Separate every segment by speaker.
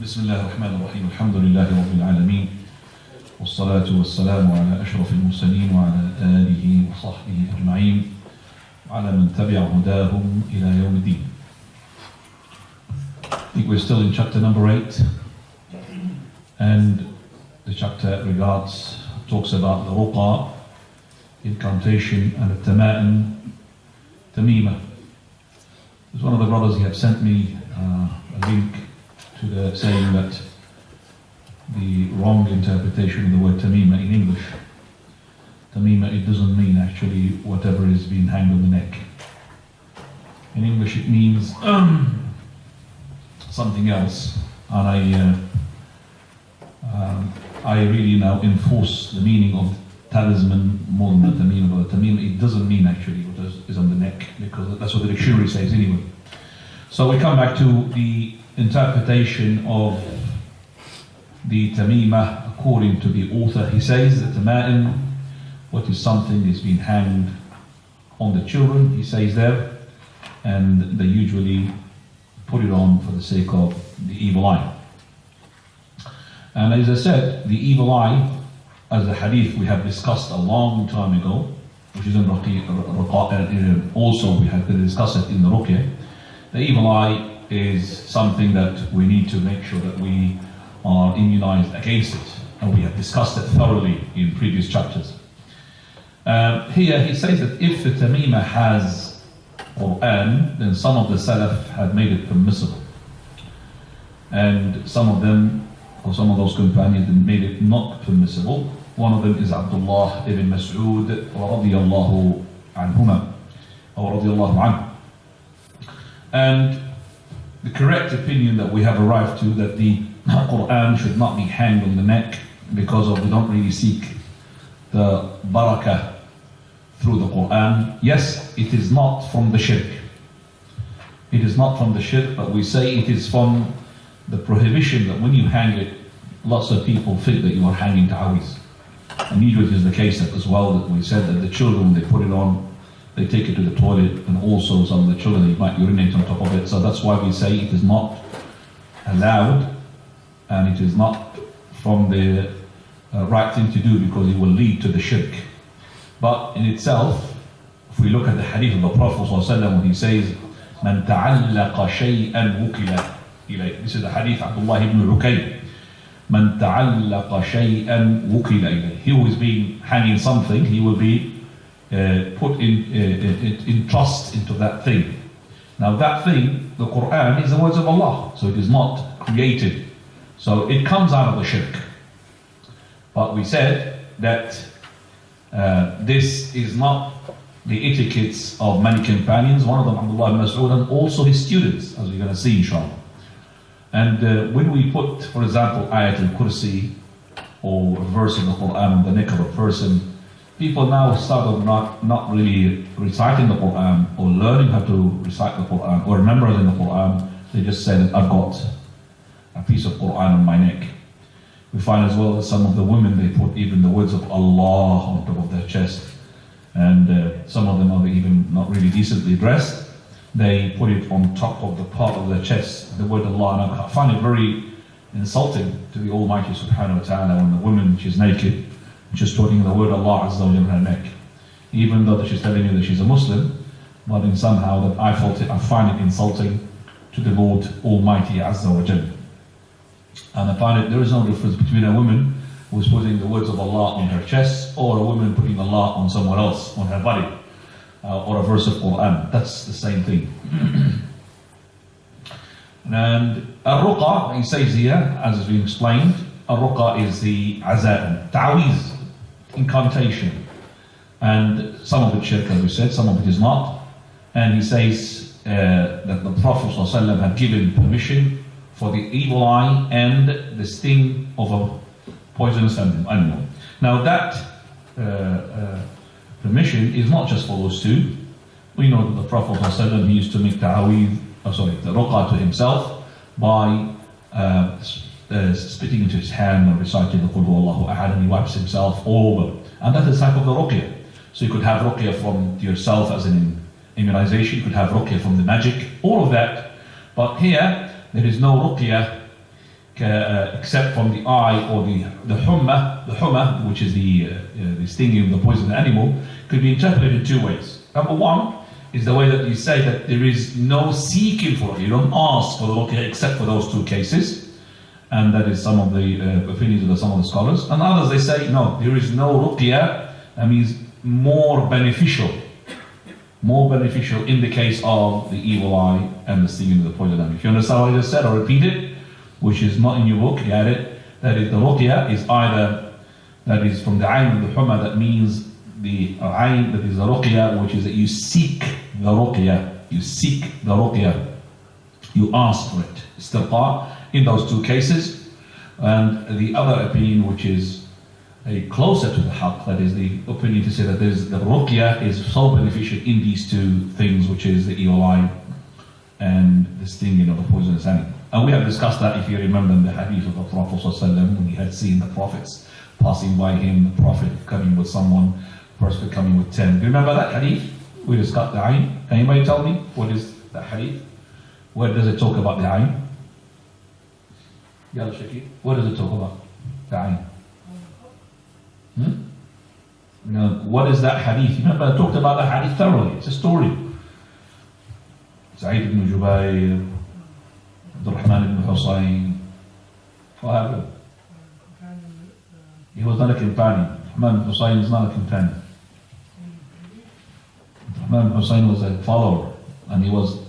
Speaker 1: بسم الله الرحمن الرحيم الحمد لله رب العالمين والصلاة والسلام على أشرف المرسلين وعلى آله وصحبه أجمعين وعلى من تبع هداهم إلى يوم الدين. I think we're still in chapter number 8, and the chapter talks about the ruqa, incantation, and the tamima. There's one of the brothers, he had sent me a link to the saying that the wrong interpretation of the word tamima in English. Tamima, it doesn't mean actually whatever is being hanged on the neck. In English it means something else, and I really now enforce the meaning of talisman more than the tamima. But the tamima, it doesn't mean actually what is on the neck, because that's what the dictionary says anyway. So we come back to the interpretation of the tamima according to the author. He says that tama'im, what is something is being hanged on the children, he says there, and they usually put it on for the sake of the evil eye. And as I said, the evil eye, as the hadith we have discussed a long time ago, which is in also we have discussed it in the ruqyah. The evil eye is something that we need to make sure that we are immunized against it, and we have discussed it thoroughly in previous chapters. Here he says that if the tamima has Quran, then some of the Salaf had made it permissible, and some of them, or some of those companions, made it not permissible. One of them is Abdullah ibn Mas'ud radiyallahu anhuma, or radiyallahu anhu. And the correct opinion that we have arrived to, that the Quran should not be hanged on the neck, because we don't really seek the barakah through the Quran. Yes, it is not from the shirk. It is not from the shirk, but we say it is from the prohibition that when you hang it, lots of people think that you are hanging ta'awiz. And usually it is the case that as well, that we said that the children, they put it on, they take it to the toilet, and also some of the children, they might urinate on top of it. So that's why we say it is not allowed, and it is not from the right thing to do, because it will lead to the shirk. But in itself, if we look at the hadith of the Prophet ﷺ, when he says, "Man ta'allaqa shay'an wukila ilayh." This is the hadith of Abdullah ibn Ukayb. "Man ta'allaqa shay'an wukila ilayh." He who is being hanging something, he will be put in trust into that thing. Now that thing, the Quran, is the words of Allah, so it is not created. So it comes out of the shirk. But we said that this is not the etiquettes of many companions, one of them Abdullah ibn Mas'ud, and also his students, as we're going to see inshallah. And when we put, for example, Ayat al-Kursi, or a verse of the Quran on the neck of a person, people now start not really reciting the Quran, or learning how to recite the Quran, or memorizing the Quran. They just say that I've got a piece of Quran on my neck. We find as well that some of the women, they put even the words of Allah on top of their chest, and some of them are even not really decently dressed. They put it on top of the part of their chest, the word Allah. And I find it very insulting to the Almighty Subhanahu wa Ta'ala when the woman, she's naked, she's putting the word Allah Azza wa Jalla on her neck, even though that she's telling you that she's a Muslim. But in somehow that I find it insulting to the Lord Almighty Azza wa Jalla. And I find it, there is no difference between a woman who is putting the words of Allah on her chest, or a woman putting Allah on someone else, on her body, or a verse of Quran. That's the same thing. And al-ruqa, he says here, as has been explained, al-ruqa is the azan, ta'awiz, incantation. And some of it shirk, as we said, some of it is not. And he says that the Prophet ﷺ had given permission for the evil eye and the sting of a poisonous animal. Now that permission is not just for those two. We know that the Prophet ﷺ, he used to make the ruqa to himself by spitting into his hand and reciting the Qul Huwallahu Ahad, and he wipes himself all over. And that is type of the ruqyah. So you could have ruqyah from yourself as an immunization, you could have ruqyah from the magic, all of that. But here, there is no ruqyah except from the eye or the humma, which is the stinging of the poisoned animal, could be interpreted in two ways. Number one is the way that you say that there is no seeking for it. You don't ask for the ruqya except for those two cases, and that is some of the opinions of some of the scholars. And others, they say no, there is no ruqya. That means more beneficial in the case of the evil eye and the stinging of the poisoned animal. If you understand what I just said, I'll repeat it, which is not in your book. You had it. That is, the ruqya is either that is from the ayn of the humma, that means the ayn, that is the ruqya, which is that you seek the ruqya, you ask for it, istirqa, in those two cases. And the other opinion, which is closer to the haqq, that is the opinion to say that the ruqya is so beneficial in these two things, which is the evil eye and the stinging of the poisonous animal. And we have discussed that, if you remember, in the hadith of the Prophet ﷺ, when he had seen the prophets passing by him, the Prophet coming with someone, person coming with 10. Do you remember that hadith? We discussed the ayn. Can anybody tell me what is that hadith? Where does it talk about the ayn? Yalla Shakir, what does it talk about? The ayn. What is that hadith? You remember I talked about the hadith thoroughly. It's a story. Sa'id ibn Jubayr, Abdurrahman ibn Husayn. What happened? He was not a companion. Abdurrahman ibn Husayn is not a companion. Abdurrahman ibn Husayn was a follower, and he was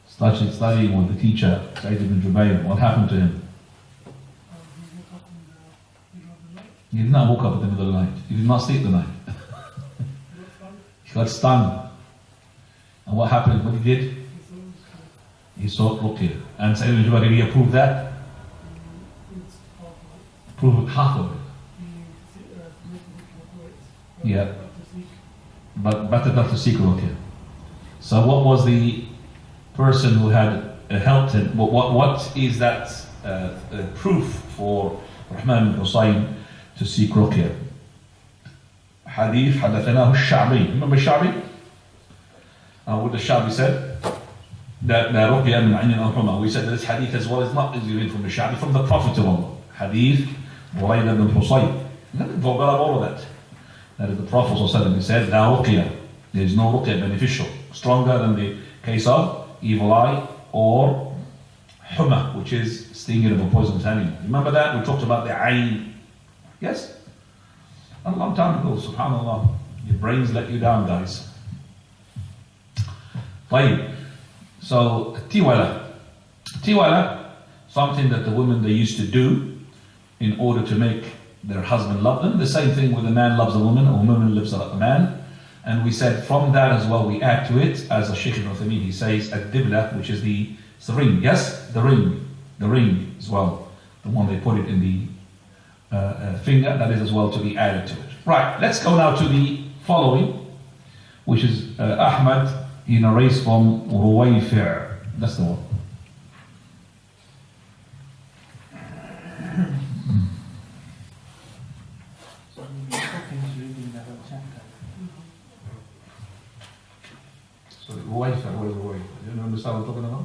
Speaker 1: studying with the teacher, Sa'id ibn Jubayr. What happened to him? He did not wake up in the middle of the night. He did not sleep the night. He got stung. And what happened? What he did? He sought ruqya. And Sa'id ibn Jubayr, did he approve that? Approve half of it. Yeah. But better not to seek ruqya. So what was the person who had helped him? What is that proof for Rahman ibn Husayn to seek ruqya? Hadith حدثناه الشعبي. Remember Sha'bi? What the Sha'bi said? That the ruqya min ayn al-humma. We said that this hadith as well is not easily from the Sha'bi, from the Prophet of Allah. Hadith Burayda ibn Husayn. Nothing forget about all of that. That is the Prophet ﷺ said, La ruqya. There is no ruqya beneficial, stronger than the case of evil eye or humma, which is stinging of a poisonous animal. Remember that? We talked about the ayn. Yes? A long time ago, subhanAllah. Your brains let you down, guys. طيب. So, tiwala. Tiwala, something that the women, they used to do in order to make their husband love them. The same thing with a man loves a woman, or a woman loves a man. And we said from that as well, we add to it, as the Shaykh ibn Uthaymeen, he says, ad-dibla, which is the ring. Yes? The ring as well. The one they put it in the finger, that is as well to be added to it. Right, let's go now to the following, which is Ahmad, he narrates from Ruwayfi'. That's the one. So Ruwayfi', what is Ruwayfi'? Do you understand what I'm talking about?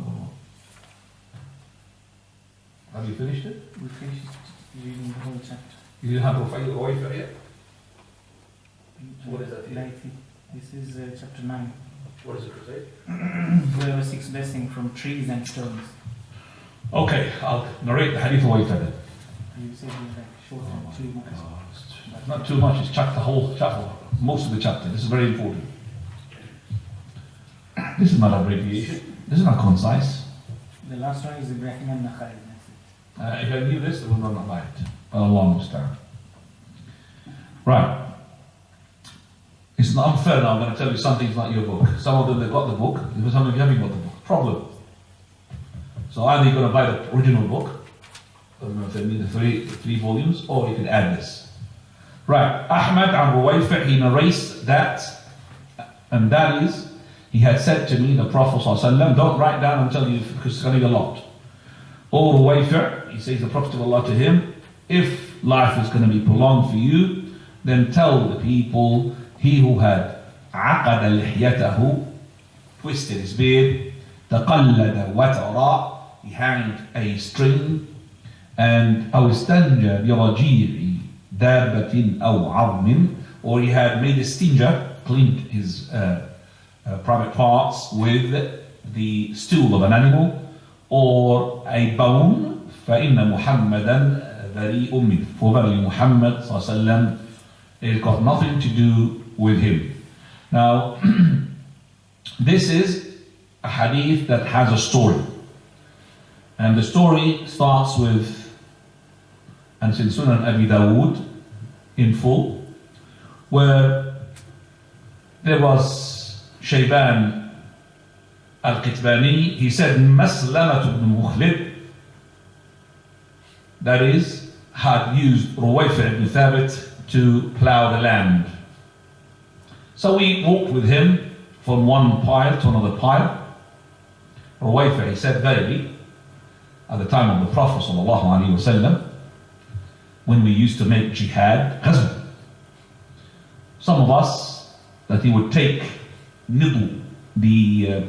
Speaker 1: Have you finished it?
Speaker 2: We finished reading the whole chapter.
Speaker 1: You didn't have Ruwayfi' yet? What is that?
Speaker 2: This is chapter 9.
Speaker 1: What does it say?
Speaker 2: Whoever seeks blessing from trees and stones.
Speaker 1: Okay, I'll narrate the hadith Ruwayfi' then.
Speaker 2: You said it was like short and too much.
Speaker 1: Not too much, it's the whole chapter, most of the chapter. This is very important. This is not abbreviation. This is not concise.
Speaker 2: The last one is Ibrahim al-Nakhai.
Speaker 1: If I knew this, I would not like it. Allah understand. Right. It's not unfair now. I'm going to tell you something's not your book. Some of them, they've got the book. Some of you haven't got the book. Problem. So either you're going to buy the original book, the three volumes, or you can add this. Right. Ahmad al-Ruwayfi', he narrates that, and that is, he had said to me, the Prophet ﷺ, don't write down until you, because it's going to be a lot. O Ruwayfi', he says, the Prophet of Allah to him, if life is going to be prolonged for you, then tell the people, he who had عقد لحيته, twisted his beard, تقلد وترى, he hanged a string and أو استنجى برجيع دابة أو عظم, or he had made a stinja, cleaned his private parts with the stool of an animal or a bone, فإن محمدا بريء منه. For verily Muhammad صلى الله عليه وسلم, it got nothing to do with him. Now, this is a hadith that has a story. And the story starts with, and it's in Sunan Abi Dawood in full, where there was Shayban al-Qitbani. He said, Maslamah ibn Mukhlib, that is, had used Ruwayfi ibn Thabit to plow the land. So we walked with him from one pile to another pile. Ruwayfi, he said, verily, at the time of the Prophet ﷺ, when we used to make jihad, ghazw, some of us, that he would take nidl, the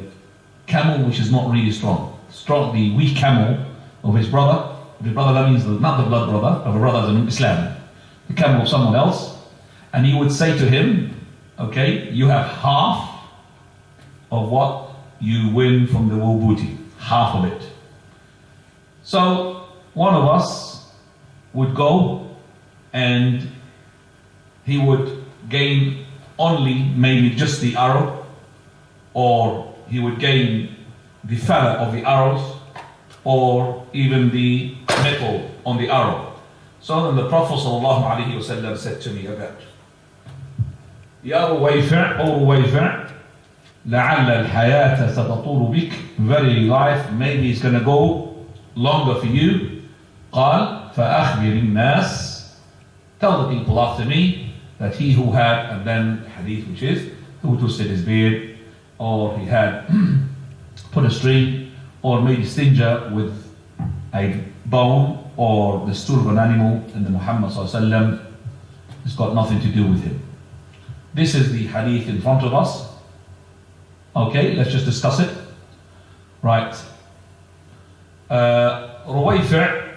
Speaker 1: camel which is not really strong, the weak camel of his brother. The brother, that means not the blood brother, of a brother in Islam, the camel of someone else, and he would say to him, okay, you have half of what you win from the war booty, half of it. So one of us would go and he would gain only maybe just the arrow, or he would gain the feather of the arrows, or even the metal on the arrow. So then the Prophet ﷺ said to me about, Ya Ruwayfi', O Ruwayfi', لعل الحياة ستطول بك, very life maybe it's going to go longer for you. قال فأخبر الناس, tell the people after me that he who had, and then hadith which is, who twisted his beard, or he had put a string, or made a stinja with a bone, or the stool of an animal, and the Muhammad ﷺ, it's got nothing to do with him. This is the hadith in front of us. Okay, let's just discuss it. Right. Ruwayfi',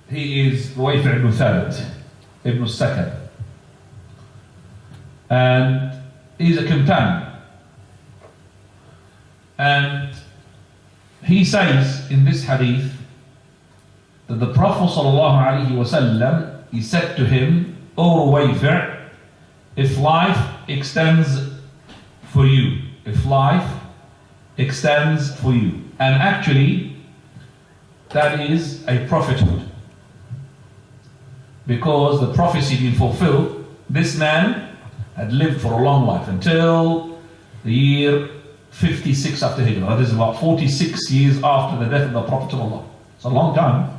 Speaker 1: he is Ruwayfi' ibn Thabit, ibn Sakan. And he's a companion. And he says in this hadith that the Prophet ﷺ, he said to him, O Ruwayfi', if life extends for you, if life extends for you. And actually, that is a prophethood. Because the prophecy being fulfilled, this man had lived for a long life until the year 56 after Hijrah. That is about 46 years after the death of the Prophet of Allah. It's a long time.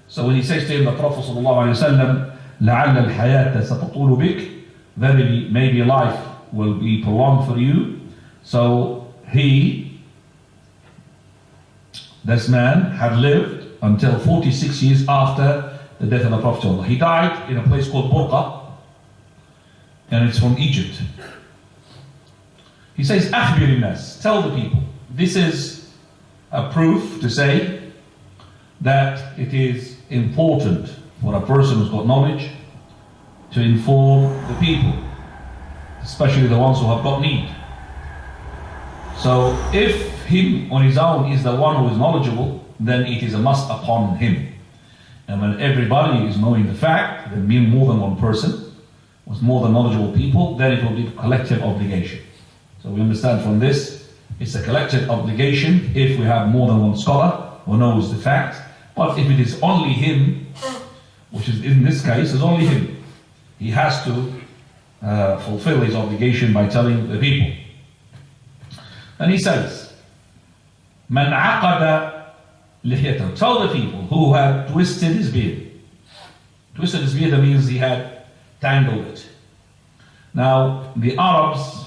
Speaker 1: So when he says to him, the Prophet ﷺ, لَعَلَّ الْحَيَاةَ سَتَطُولُ بِكَ, verily maybe life will be prolonged for you. So this man had lived until 46 years after the death of the Prophet of Allah. He died in a place called Burqa, and it's from Egypt. He says, أخبر الناس, tell the people. This is a proof to say that it is important for a person who's got knowledge to inform the people, especially the ones who have got need. So if him on his own is the one who is knowledgeable, then it is a must upon him. And when everybody is knowing the fact, there being more than one person, with more than knowledgeable people, then it will be a collective obligation. So we understand from this, it's a collective obligation if we have more than one scholar who knows the fact. But if it is only him, which is in this case is only him, he has to fulfill his obligation by telling the people. And he says, "Man aqada lihiyatahu." Tell the people who had twisted his beard. Twisted his beard, that means he had tangled it. Now, the Arabs,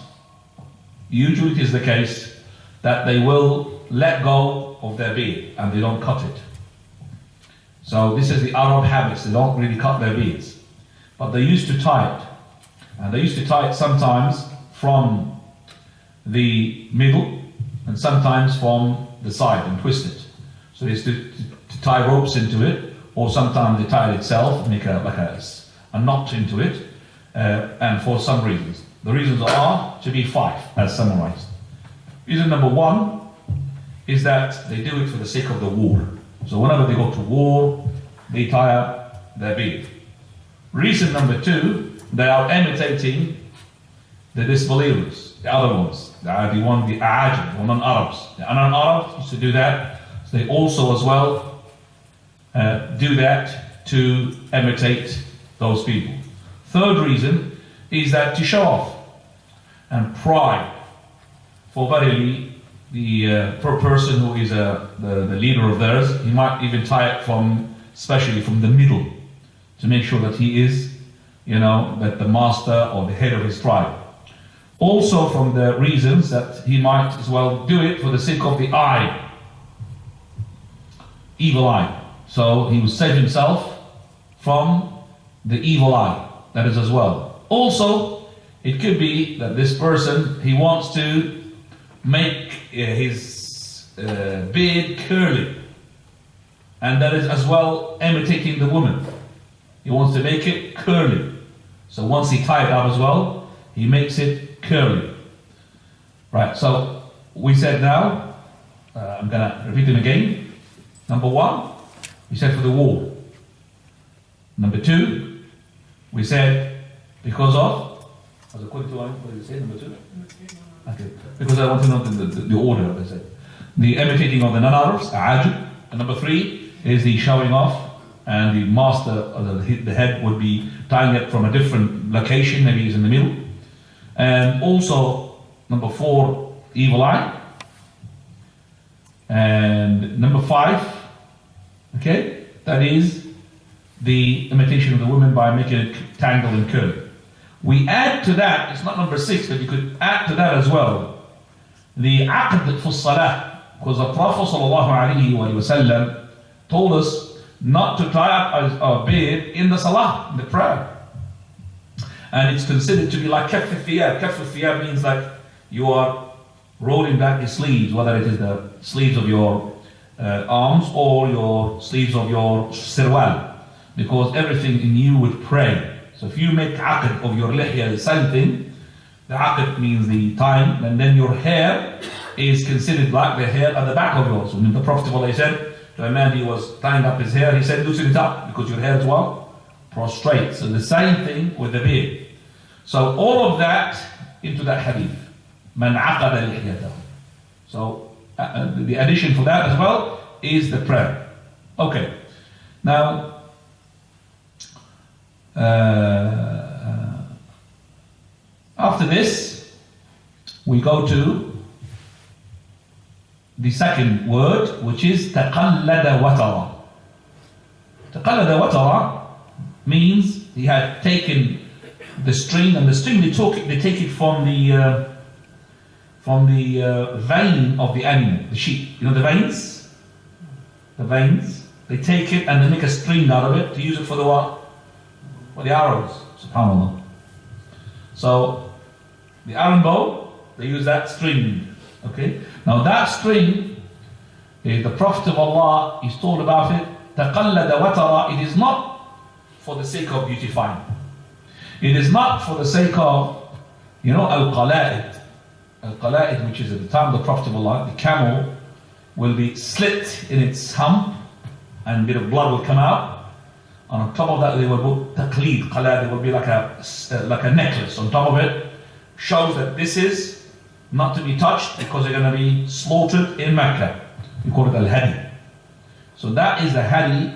Speaker 1: usually it is the case that they will let go of their beard and they don't cut it. So this is the Arab habits, they don't really cut their beards. But they used to tie it. And they used to tie it sometimes from the middle and sometimes from the side and twist it. So they used to tie ropes into it, or sometimes they tie it itself, make a knot into it, and for some reasons. The reasons are to be 5, as summarized. Reason number 1 is that they do it for the sake of the war. So whenever they go to war, they tie up their beard. Reason number 2, they are imitating the disbelievers, the other ones, the A'ajim, or non-Arabs. The non-Arabs used to do that, so they also as well do that to imitate those people. Third reason is that to show off and pride, for verily the person who is the leader of theirs, he might even tie it especially from the middle, to make sure that he is, that the master or the head of his tribe. Also from the reasons that he might as well do it for the sake of the eye, evil eye. So he will save himself from the evil eye. That is as well. Also, it could be that this person, he wants to make his beard curly. And that is as well imitating the woman. He wants to make it curly. So once he ties it up as well, he makes it curly. Right, so we said now, I'm going to repeat them again. Number 1, we said for the war. Number 2, we said because of, according to what did you say, number 2? Okay, because I want to know the order, I said. The imitating of the non-Arabs, A'ajib. And number 3 is the showing off, and the master, the head would be tying it from a different location, maybe he's in the middle. And also, number 4, evil eye. And number 5, okay, that is the imitation of the woman by making it tangled and curly. We add to that, it's not number 6, but you could add to that as well, the aqd for salah, because the Prophet ﷺ told us not to tie up our beard in the salah, in the prayer. And it's considered to be like kaff al-thiyab. Kaff al-thiyab means like you are rolling back your sleeves, whether it is the sleeves of your arms or your sleeves of your sirwal, because everything in you would pray. So if you make aqd of your lihya, the same thing, the aqd means the time, and then your hair is considered like the hair at the back of yours. When the Prophet said to a man, he was tying up his hair, he said, loosen it up, because your hair is what? Prostrate. So the same thing with the beard. So all of that into that hadith. Man aqada lihyatahu. So the addition for that as well is the prayer. Okay. Now, after this, we go to the second word, which is taqallada watara. Taqallada watara means he had taken the string, and the string they take it from the vein of the animal, the sheep. You know the veins? The veins. They take it and they make a string out of it to use it for the what? For the arrows. SubhanAllah. So the iron bow, they use that string. Okay. Now that string, the Prophet of Allah is told about it. Taqallada watara. It is not for the sake of beautifying. It is not for the sake of, al-qala'id. Al-qala'id, which is at the time of the Prophet of Allah, the camel will be slit in its hump and a bit of blood will come out. And on top of that, they will put taqleed, qala'id. There will be like a necklace on top of it. Shows that this is not to be touched because they're going to be slaughtered in Mecca. We call it al-hadi. So that is the hadi.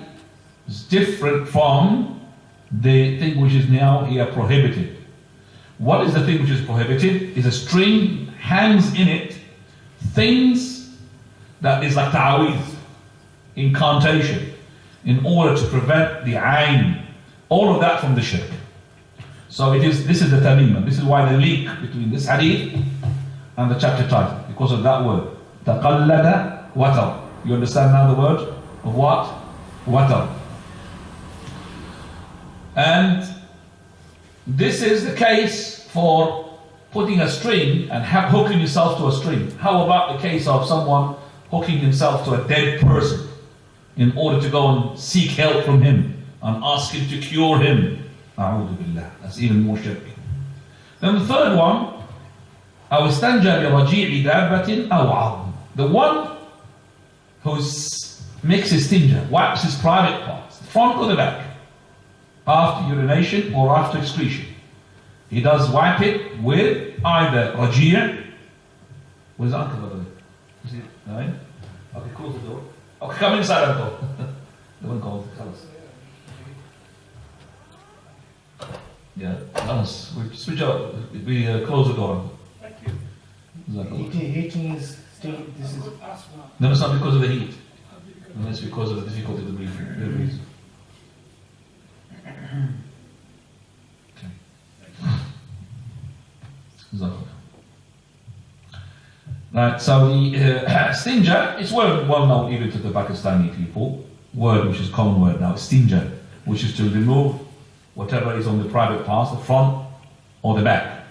Speaker 1: It's different from the thing which is now here prohibited. What is the thing which is prohibited? Is a string hangs in it things that is like ta'awid, incantation, in order to prevent the ayn, all of that from the shirk. So this is the tamimah. This is why the link between this hadith and the chapter title, because of that word. Taqallada watar. You understand now the word of what? Watar. And this is the case for putting a string and hooking yourself to a string. How about the case of someone hooking himself to a dead person? in order to go and seek help from him and ask him to cure him. A'udhu billah. That's even more shirk. Then the third one, أو استنجى برجيع دابة أو عظم. The one who makes his stinja, wipes his private parts, the front or the back, after urination or after excretion. He does wipe it with either raji'. Where's the uncle, by the way? Is he right? Okay, close the door. Okay, come inside, uncle. The one called, tell us. Yeah, tell us. We switch out. We close the door.
Speaker 2: Thank you.
Speaker 1: Exactly.
Speaker 2: Heating is still, this is...
Speaker 1: No, it's not because of the heat. No, it's because of the difficulty of the breathing. Okay. Exactly. Right, so the stinja is well known even to the Pakistani people. Word which is common word now, stinja, which is to remove whatever is on the private parts, the front or the back.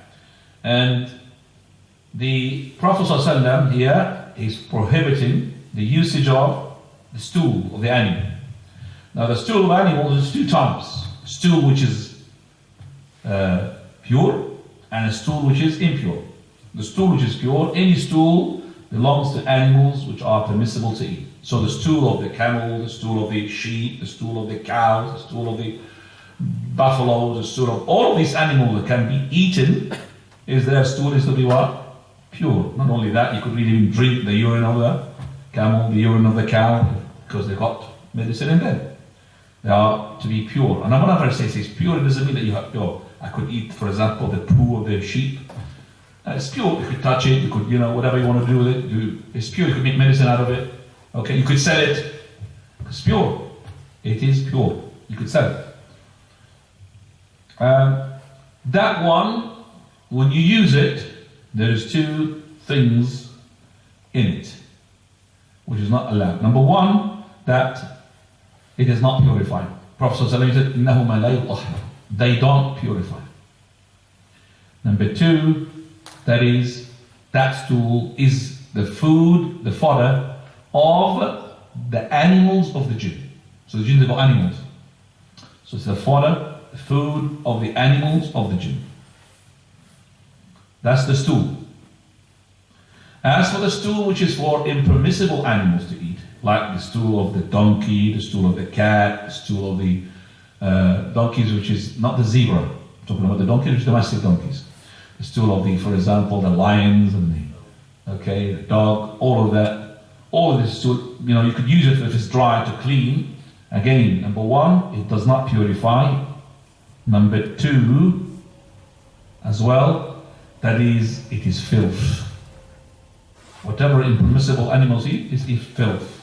Speaker 1: And the Prophet ﷺ here is prohibiting the usage of the stool of the animal. Now the stool of animals is two types. A stool which is pure and a stool which is impure. The stool which is pure, any stool belongs to animals which are permissible to eat. So the stool of the camel, the stool of the sheep, the stool of the cows, the stool of the buffalo, the stool of all of these animals that can be eaten, is their stool is to be what? Pure. Not only that, you could really drink the urine of the camel, the urine of the cow, because they've got medicine in them. They are to be pure. And whenever I say it's pure, it doesn't mean that you have pure. I could eat, for example, the poo of the sheep. It's pure. You could touch it. You could, whatever you want to do with it. It's pure. You could make medicine out of it. Okay, you could sell it. It's pure. It is pure. You could sell it. That one, when you use it, there is two things in it, which is not allowed. Number one, that it is not purified. Prophet ﷺ said, إِنَّهُمَا لَا يُطَهِّرُ. They don't purify. Number two, that stool is the food, the fodder of the animals of the jinn. So the jinn, they've got animals. So it's the fodder, the food of the animals of the jinn. That's the stool. As for the stool which is for impermissible animals to eat, like the stool of the donkey, the stool of the cat, the stool of the donkeys, which is not the zebra. I'm talking about the donkeys, which is domestic donkeys. The stool of the, for example, the lions and the dog, all of that. All of this stool, you could use it if it's dry to clean. Again, number one, it does not purify. Number two, as well, that is, it is filth. Whatever impermissible animals eat is filth.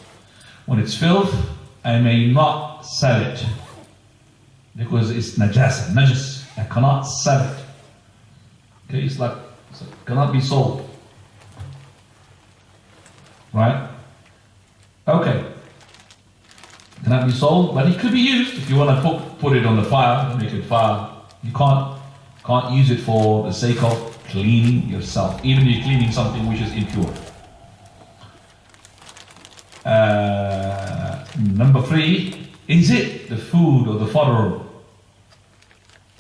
Speaker 1: When it's filth, I may not sell it because it's najis. I cannot sell it. Okay, it cannot be sold. Right? Okay. Cannot be sold, but it could be used if you want to put it on the fire and make it fire. You can't use it for the sake of cleaning yourself, even if you're cleaning something which is impure. Number three, is it the food or the fodder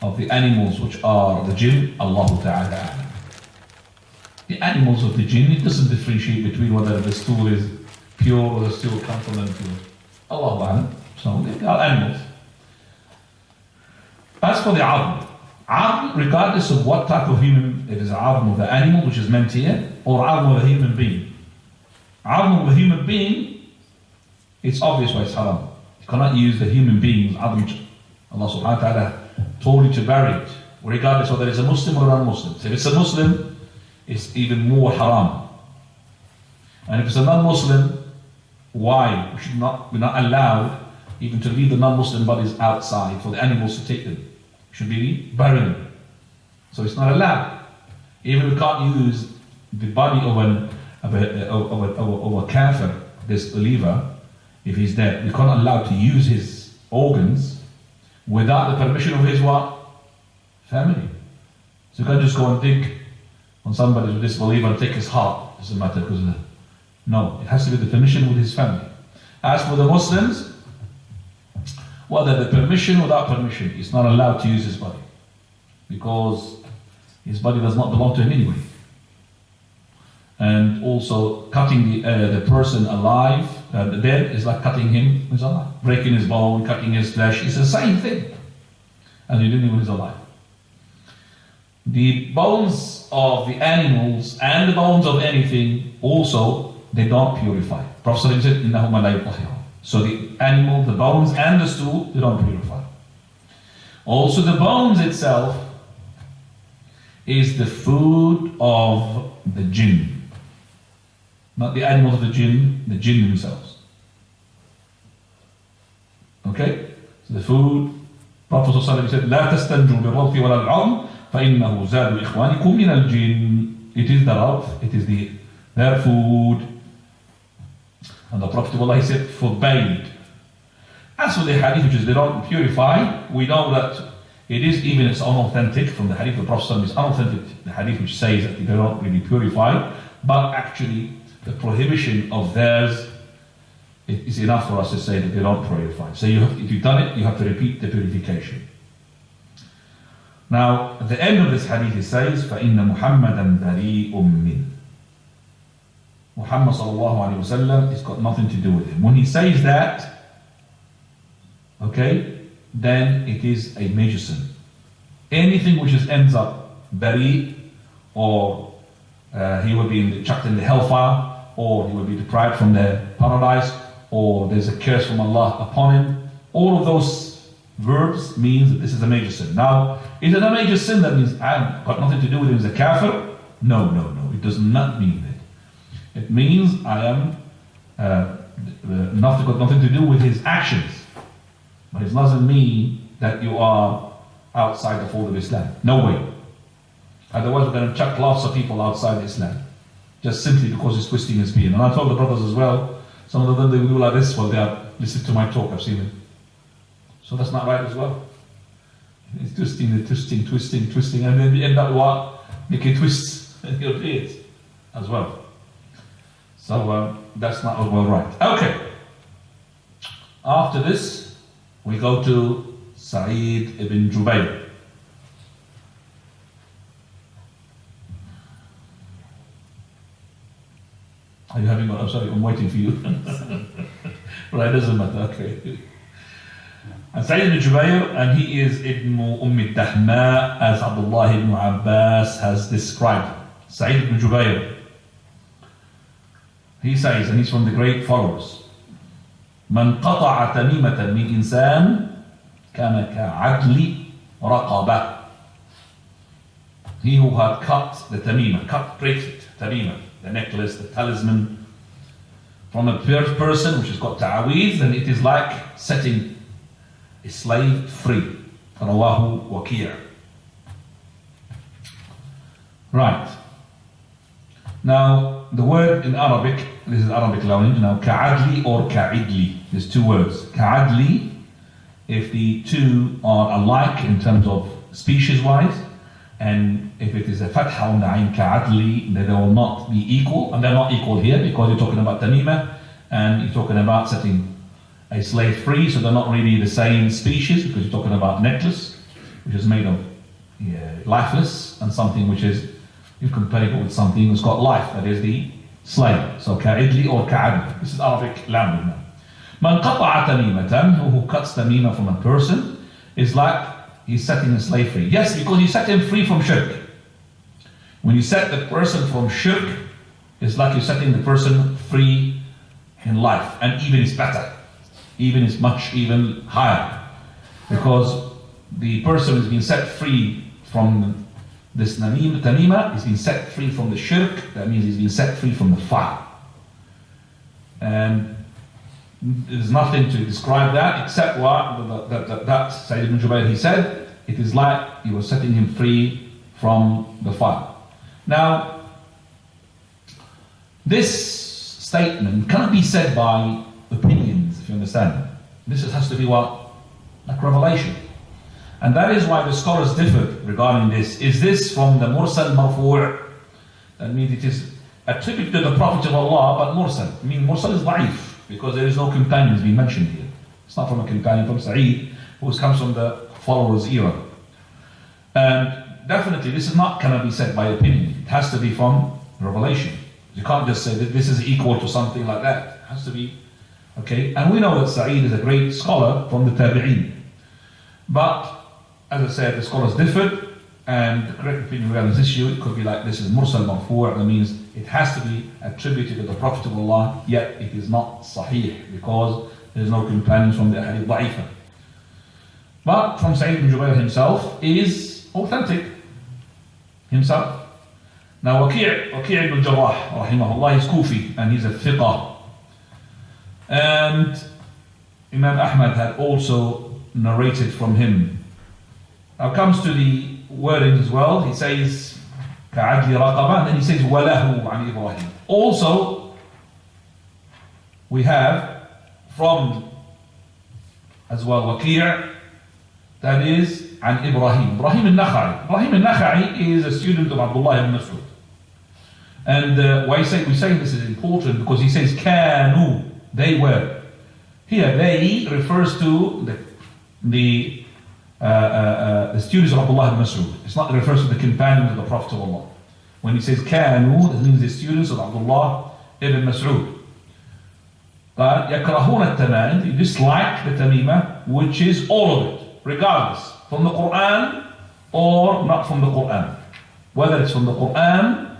Speaker 1: of the animals which are the jinn? Allahu Ta'ala. The animals of the jinn, it doesn't differentiate between whether the stool is pure or the stool comes from impure. Allahu Ta'ala. So they are animals. As for the adm, regardless of what type of human, it is adm of the animal which is meant here, or adm of a human being. Adm of a human being, it's obvious why it's haram. You cannot use the human being's adm. Allah subhanahu wa ta'ala told you to bury it, regardless of whether it's a Muslim or a non-Muslim. So if it's a Muslim, it's even more haram. And if it's a non-Muslim, why? We're not allowed even to leave the non-Muslim bodies outside for the animals to take them. We should be burying them. So it's not allowed. Even we can't use the body of a kafir, this believer, if he's dead. We can't allow to use his organs without the permission of his what? Family. So you can't just go and dig on somebody with this believer and take his heart. Doesn't matter because of that. No, it has to be the permission with his family. As for the Muslims, whether the permission or without permission, he's not allowed to use his body, because his body does not belong to him anyway. And also, cutting the person alive, the dead, is like cutting him when he's alive. Breaking his bone, cutting his flesh, it's the same thing as you did when he's alive. The bones of the animals and the bones of anything also, they don't purify. Prophet said, إِنَّهُمَا لَا يُطَهِّرُونَ. So the animal, the bones and the stool, they don't purify. Also the bones itself is the food of the jinn. Not the animals of the jinn themselves. Okay? So the food, Prophet ﷺ said, لا تستنجوا بالروث ولا العظم فإنه زاد إخوانكم من الجن. It is the rawth, it is their food. And the Prophet ﷺ said, forbade. As for the hadith, which is they don't purify, we know that it is, even it's unauthentic from the hadith of the Prophet ﷺ, it's unauthentic, the hadith which says that they don't really purify, but actually the prohibition of theirs is enough for us to say that they don't purify. So if you've done it, you have to repeat the purification. Now, at the end of this hadith it says, فَإِنَّ مُحَمَّدًا بَرِيءٌ مِّنْ. Muhammad sallallahu alayhi wa sallam, it's got nothing to do with him. When he says that, okay, then it is a major sin. Anything which ends up bari, or he will be chucked in the hellfire, or he will be deprived from the paradise, or there's a curse from Allah upon him, all of those verbs means that this is a major sin. Now, is it a major sin that means I've got nothing to do with him as a kafir? No, it does not mean it. It means I am got nothing to do with his actions. But it doesn't mean that you are outside the fold of Islam. No way. Otherwise we're going to chuck lots of people outside Islam, just simply because he's twisting his beard. And I told the brothers as well, some of them, they will do like this while they are listening to my talk. I've seen it. So that's not right as well. It's twisting, and then you end up what? Making twists in your beard as well. So that's not well right. Okay. After this, we go to Sa'id ibn Jubayr. Are you having one? I'm sorry, I'm waiting for you. Right, doesn't matter, okay. And Sa'id ibn Jubayr, and he is Ibn Dahma, as Abdullah ibn Abbas has described. Sa'id ibn Jubayr, he says, and he's from the great followers, من قطع تميمة من إنسان كان كعدل رقبة. He who had cut the tamima, breaks it, tamima, the necklace, the talisman, from a person which has got ta'aweed, then it is like setting a slave free. Rawahu Waqi'. Right. Now, the word in Arabic, this is Arabic language now, ka'adli or ka'idli. There's two words. Ka'adli, if the two are alike in terms of species-wise, and if it is a fatha on the ayn ka'adli, then they will not be equal, and they're not equal here because you're talking about tamima, and you're talking about setting a slave free, so they're not really the same species, because you're talking about necklace, which is made of lifeless, and something which is incomparable with something that's got life, that is the slave. So ka'idli or ka'adli. This is Arabic language now. Man qata'a tamimatan, who cuts tamima from a person, is like he's setting a slave free. Yes, because you set him free from shirk. When you set the person from shirk, it's like you're setting the person free in life, and even it's better. Even it's much even higher, because the person has been set free from this tamima, he's been set free from the shirk. That means he's been set free from the fire. And there's nothing to describe that except what that Sa'id ibn Jubayr, he said, it is like you were setting him free from the fire. Now, this statement cannot be said by opinions, if you understand. This has to be what? Like revelation. And that is why the scholars differed regarding this. Is this from the mursal marfu'? That means it is attributed to the Prophet of Allah, but mursal. I mean, mursal is da'if. because there is no companions being mentioned here. It's not from a companion, from Sa'id, who comes from the followers' era. And definitely this cannot be said by opinion. It has to be from revelation. You can't just say that this is equal to something like that. It has to be, okay? And we know that Sa'id is a great scholar from the Tabi'een. But, as I said, the scholars differed, and the correct opinion regarding this issue, it could be like this is Mursal Marfu', that means it has to be attributed to the Prophet of Allah, yet it is not Sahih, because there is no companions from the Ahadith Da'ifa. But from Sa'id ibn Jubayr himself is authentic himself. Now Waki' ibn Jarrah, rahimahullah, is Kufi, and he's a thiqah. And Imam Ahmad had also narrated from him. Now comes to the wording as well, he says كَعَدْلِ رَقَبَةٍ, and then he says وَلَهُ عَنْ Ibrahim. Also, we have from as well Waki', that is عن Ibrahim al-Nakha'i. Ibrahim al-Nakha'i is a student of Abdullah ibn Mas'ud. And why we say this is important, because he says كانوا, they were. Here they refers to the students of Abdullah ibn Mas'ud. It's not, it refers to the companions of the Prophet of Allah. When he says كانوا, that means the students of Abdullah ibn Mas'ud. But يكرهون التمائم, they dislike the tamima, which is all of it, regardless, from the Quran or not from the Quran. Whether it's from the Quran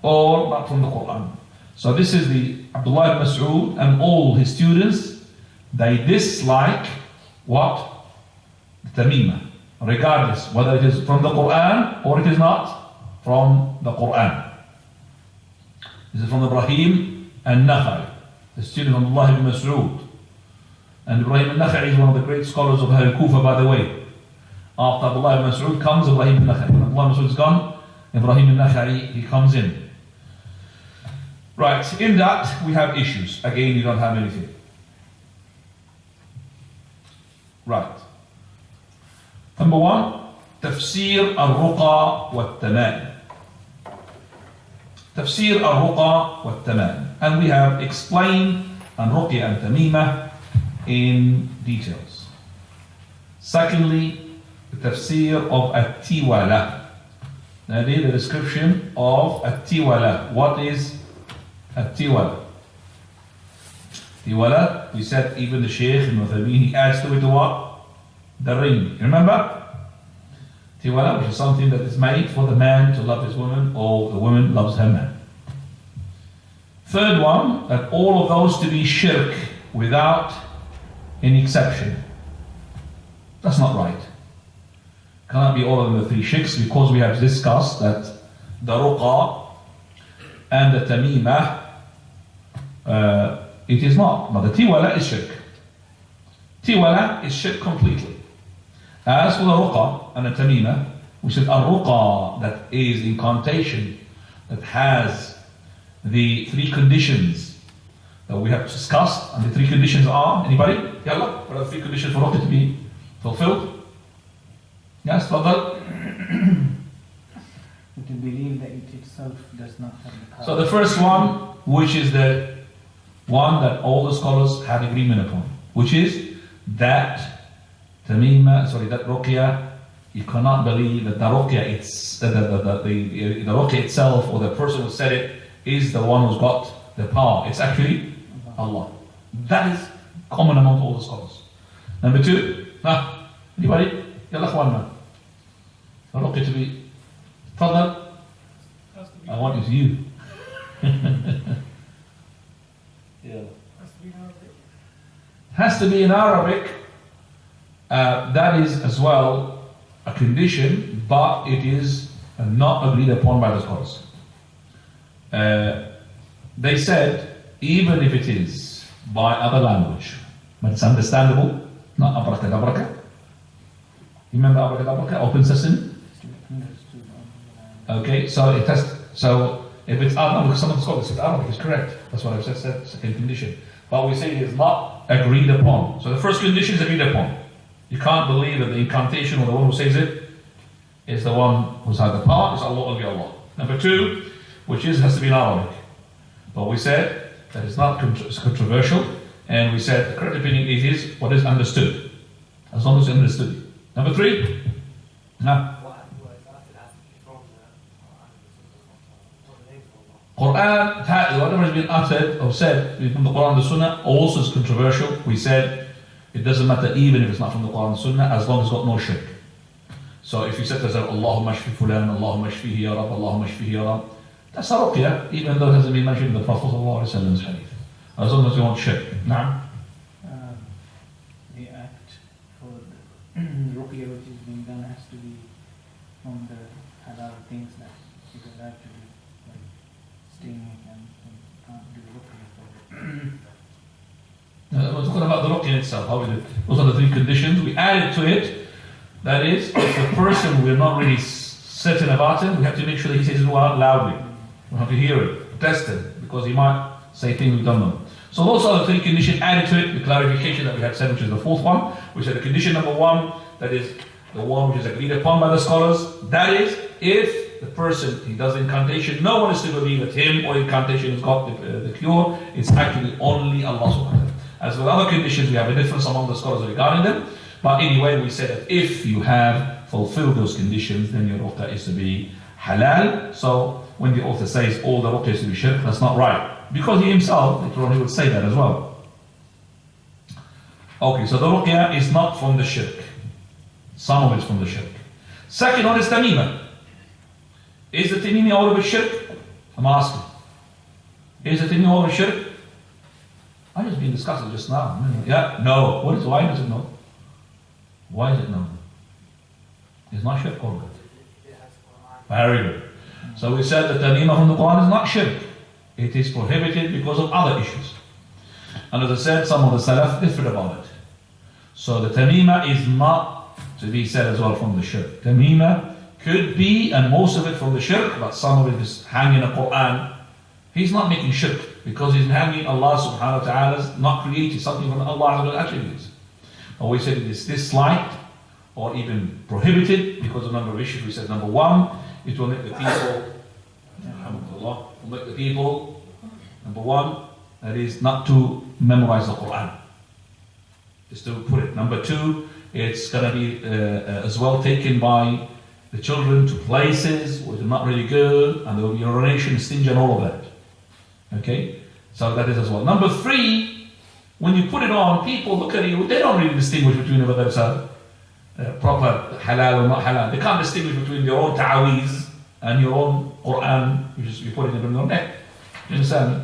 Speaker 1: or not from the Quran. So this is the Abdullah ibn Mas'ud and all his students, they dislike what? The tamima, regardless whether it is from the Quran or it is not from the Quran. This is from Ibrahim al-Nakha'i, the student of Abdullah ibn Mas'ud. And Ibrahim al-Nakha'i is one of the great scholars of Ahl Kufa, by the way. After Abdullah ibn Mas'ud comes Ibrahim al-Nakha'i. When Abdullah ibn Mas'ud is gone, Ibrahim al-Nakha'i, he comes in. Right, in that we have issues. Again, you don't have anything. Right. Number one, Tafsir al-Ruqa wa-Tama'im. Tafsir al-Ruqa wa-Tama'im. And we have explained al-Ruqya and Tamimah in details. Secondly, the Tafsir of At-Tiwala. That is the description of At-Tiwala. What is At-Tiwala? Tiwala, we said even the Shaykh in Uthaymeen, he adds to it what? The ring. Remember? Tiwala, which is something that is made for the man to love his woman, or the woman loves her man. Third one, that all of those to be shirk without any exception. That's not right. Cannot be all of them the three shirks, because we have discussed that the ruqa and the tamimah, it is not. But the tiwala is shirk. Tiwala is shirk completely. As for the ruqa and the tamimah, we said a ruqa that is incantation, that has the three conditions that we have discussed, and the three conditions are, anybody? Yalla, what are the three conditions for ruqa to be fulfilled? Yes, Fadal?
Speaker 2: To believe that it itself does not have the power.
Speaker 1: So the first one, which is the one that all the scholars have agreement upon, which is that tamima, that ruqya, you cannot believe that the ruqya, the ruqya itself, or the person who said it, is the one who's got the power. It's actually Allah. That is common among all the scholars. Number two, anybody? Yalla khwanna. The ruqya to be Fadal. I want it to you. Yeah. Has to be in Arabic. That is as well a condition, but it is not agreed upon by the scholars. They said, even if it is by other language, but it's understandable, not abracadabra. Remember abracadabra, open sesame? Okay, so it has. So if it's Arabic, because some of the scholars said Arabic is correct. That's what I've said. Second condition, but we say it is not agreed upon. So the first condition is agreed upon. You can't believe that the incantation or the one who says it is the one who's had the power. It's Allah, only Allah. Number two, which has to be in Arabic. But we said that it's not controversial. And we said the correct opinion is what is understood. As long as it's understood. Number 3. Quran, whatever has been uttered or said from the Quran and the Sunnah also is controversial. We said it doesn't matter even if it's not from the Quran and Sunnah as long as it's got no shirk. So if you said to yourself, Allahumma shfi fulan, Allahumma shfihi ya Rab, Allahumma shfihi ya Rab, that's a ruqya, even though it hasn't been mentioned in the Prophet ﷺ's hadith. As long as you want shirk. Naam.
Speaker 2: The act for the ruqya which is being done has to be from the halal things that you can actually like sting and can't do ruqya for it.
Speaker 1: We're talking about the ruqya itself. How we do it. Those are the 3 conditions. We added to it. That is, if the person we're not really certain about him, we have to make sure that he says it out loudly. We have to hear it, test it, because he might say things we don't know. So those are the 3 conditions added to it, the clarification that we had said, which is the 4th one, which is the condition number 1, that is the one which is agreed upon by the scholars. That is, if the person, he does incantation, no one is to believe that him or incantation has got the cure, it's actually only Allah subhanahu wa ta'ala. As with other conditions, we have a difference among the scholars regarding them. But anyway, we said that if you have fulfilled those conditions, then your ruqya is to be halal. So when the author says all the ruqya is to be shirk, that's not right. Because he himself, later on, he would say that as well. Okay, so the ruqya is not from the shirk. Some of it is from the shirk. Second one is tamima. Is the tamima all of it shirk? I'm asking. Is the tamima all of it shirk? I just been discussing just now. Yeah? No. Why does it no? Why is it no? It's not shirk or good. Very good. So we said that tamima from the Quran is not shirk. It is prohibited because of other issues. And as I said, some of the Salaf differed about it. So the tamima is not to be said as well from the shirk. Tamima could be, and most of it from the shirk, but some of it is hanging a Quran. He's not making shirk because he's hanging Allah subhanahu wa ta'ala's not created something from Allah's attributes. Or we said it is disliked or even prohibited because of a number of issues. We said number 1, it will make the people, number 1, that is not to memorize the Quran. Just to put it. Number 2, it's going to be as well taken by the children to places which are not really good, and there will be urination, stingy, and all of that. Okay? So that is as well. Number 3, when you put it on, people look at you, they don't really distinguish between whether it's a proper halal or not halal. They can't distinguish between your own ta'aweez and your own Quran, which is you're putting it on your neck. You understand?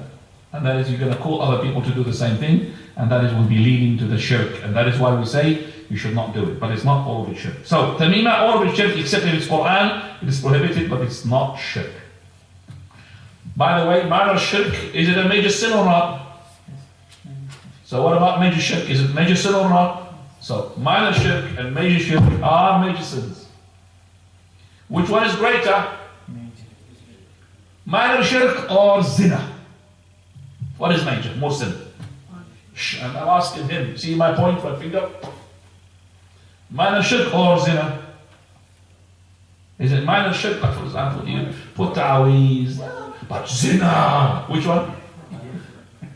Speaker 1: And that is, you're going to call other people to do the same thing, and that is will be leading to the shirk. And that is why we say you should not do it. But it's not all of it shirk. So, tamima, all of it shirk, except if it's Quran, it is prohibited, but it's not shirk. By the way, minor shirk, is it a major sin or not? So what about major shirk? Is it major sin or not? So minor shirk and major shirk are major sins. Which one is greater? Minor shirk or zina? What is major? More sin. I'm asking him. See my point? My finger? Minor shirk or zina? Is it minor shirk? Like for example, you put ta'aweez, but zina. Which one?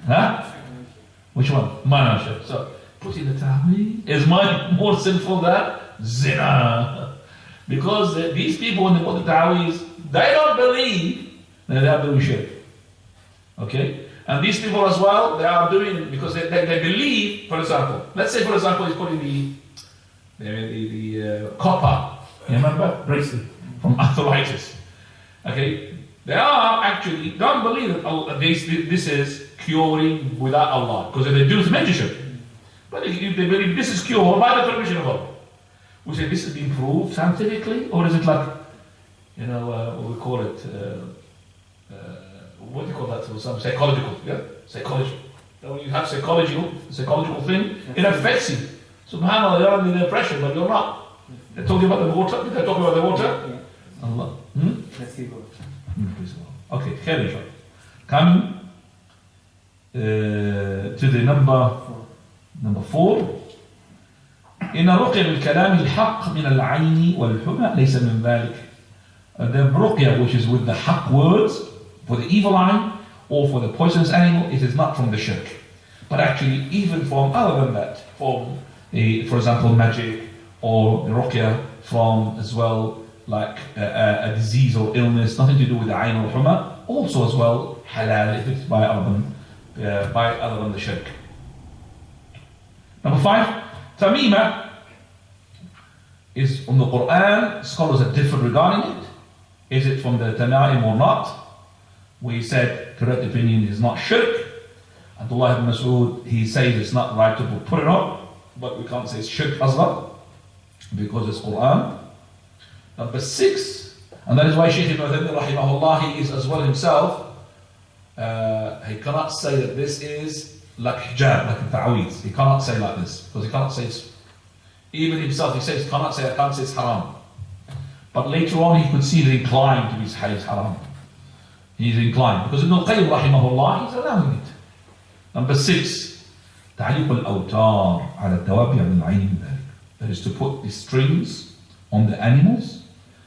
Speaker 1: Huh? Which one? Minor shirk. So putting the ta'aweez is more sinful than zina. Because these people, when they put the ta'aweez, they don't believe that they are doing shirk. Okay? And these people as well, they are doing it because they believe, for example, let's say for example he's putting the copper, you remember? Bracelet from arthritis. Okay? They are actually, don't believe that this is curing without Allah. Because if they do, it's major shirk. But if they believe this is cured by the permission of Allah, we say this has been proved scientifically, or is it like, what we call it, what do you call that? Some psychological, yeah? Psychology. So when you have psychological thing, it affects you. SubhanAllah, you're under the pressure, but you're not. They're talking about the water. Did they talk about the water?
Speaker 2: Yeah.
Speaker 1: Allah.
Speaker 2: Let's keep going.
Speaker 1: Okay, khair inshallah. Coming to the number 4. إن رقية بالكلام الحق من العين والحمى ليس من ذلك. The ruqya which is with the haq words for the evil eye or for the poisonous animal, it is not from the shirk. But actually, even from other than that, from for example, magic or the ruqya, from as well like a disease or illness, nothing to do with the ayn or huma, also as well halal if it's by other than the shirk. Number 5, tamima is from the Quran. Scholars are different regarding it. Is it from the Tanaim or not? We said correct opinion is not shirk. Abdullah ibn Mas'ud, he says it's not right to put it on, but we can't say it's shirk asghar because it's Quran. Number 6, and that is why Shaykh ibn Uthaymin rahimahullah, he is as well himself, he cannot say that this is like hijab, like a ta'weed. He cannot say like this, because he cannot say it's, even himself he says, I can't say it's haram. But later on he could see the inclined to be haram. He's inclined, because Ibn al-Qayyim rahimahullah, he's allowing it. Number 6, تعليق الأوتار على التوابع من العين من ذلك. That is to put the strings on the animals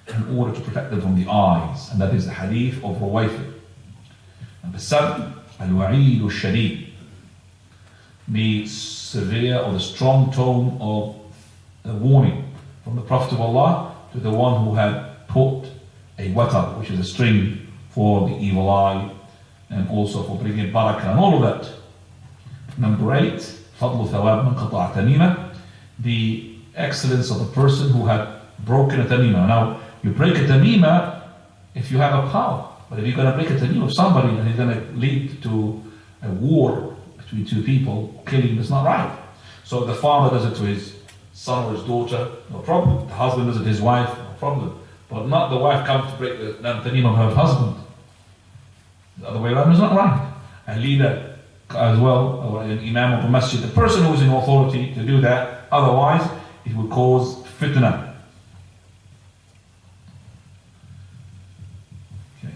Speaker 1: in order to protect them from the eyes, and that is the hadith of Ruwayfi. Number 7, الوعيد الشديد, the severe or the strong tone of a warning from the Prophet of Allah to the one who had put a watar, which is a string for the evil eye, and also for bringing barakah and all of that. Number 8, فضل ثواب من قطع تميمة, the excellence of the person who had broken a tamima. Now, you break a tamima if you have a power, but if you're going to break a tamima of somebody and it's going to lead to a war between two people, killing, is not right. So the father does it to his son or his daughter, no problem. The husband does it to his wife, no problem. But not the wife comes to break the tamima of her husband. The other way around is not right. A leader as well, or an imam of a masjid, the person who is in authority to do that, otherwise it will cause fitna. Okay.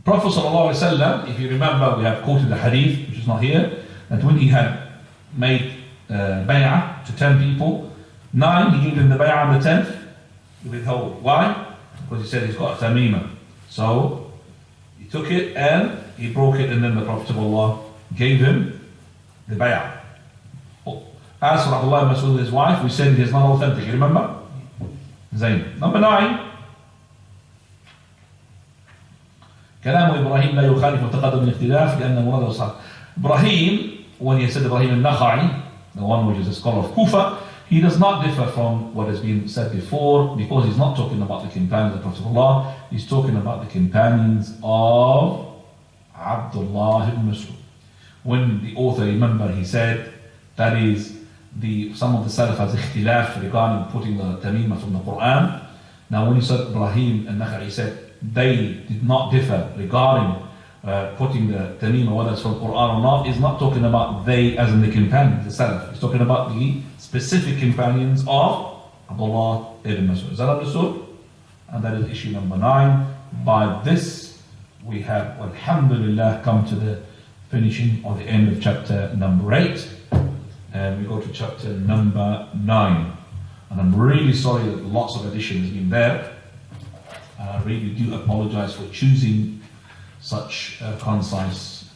Speaker 1: Prophet ﷺ, if you remember, we have quoted the hadith, which is not here, that when he had made bay'ah to 10 people, 9 he gave them the bay'ah on the 10th, he withheld. Why? Because he said he's got a tamima. So he took it and he broke it, and then the Prophet of Allah gave him the bay'ah. As for Abdullah ibn Mas'ud and his wife, we said it is not authentic. You remember? Zayn. Number 9. كلام إبراهيم لا يخالف متقدم الاختلاف لأن مراد الصحابة. Ibrahim, when he said Ibrahim al-Nakha'i, the one which is a scholar of Kufa, he does not differ from what has been said before, because he's not talking about the companions of the Prophet of Allah, he's talking about the companions of Abdullah ibn Mas'ud. When the author, remember, he said that is some of the Salaf has ikhtilaf regarding putting the tamima from the Quran. Now when he said Ibrahim al-Nakha'i, he said they did not differ regarding putting the tamima, whether it's from Quran or not. He's not talking about they as in the companions, the Salaf. He's talking about the specific companions of Abdullah ibn Mas'ud. Is that understood? And that is issue number 9. By this, we have, alhamdulillah, come to the finishing or the end of chapter number 8. And we go to chapter number 9. And I'm really sorry that lots of addition has been there. I really do apologize for choosing such concise.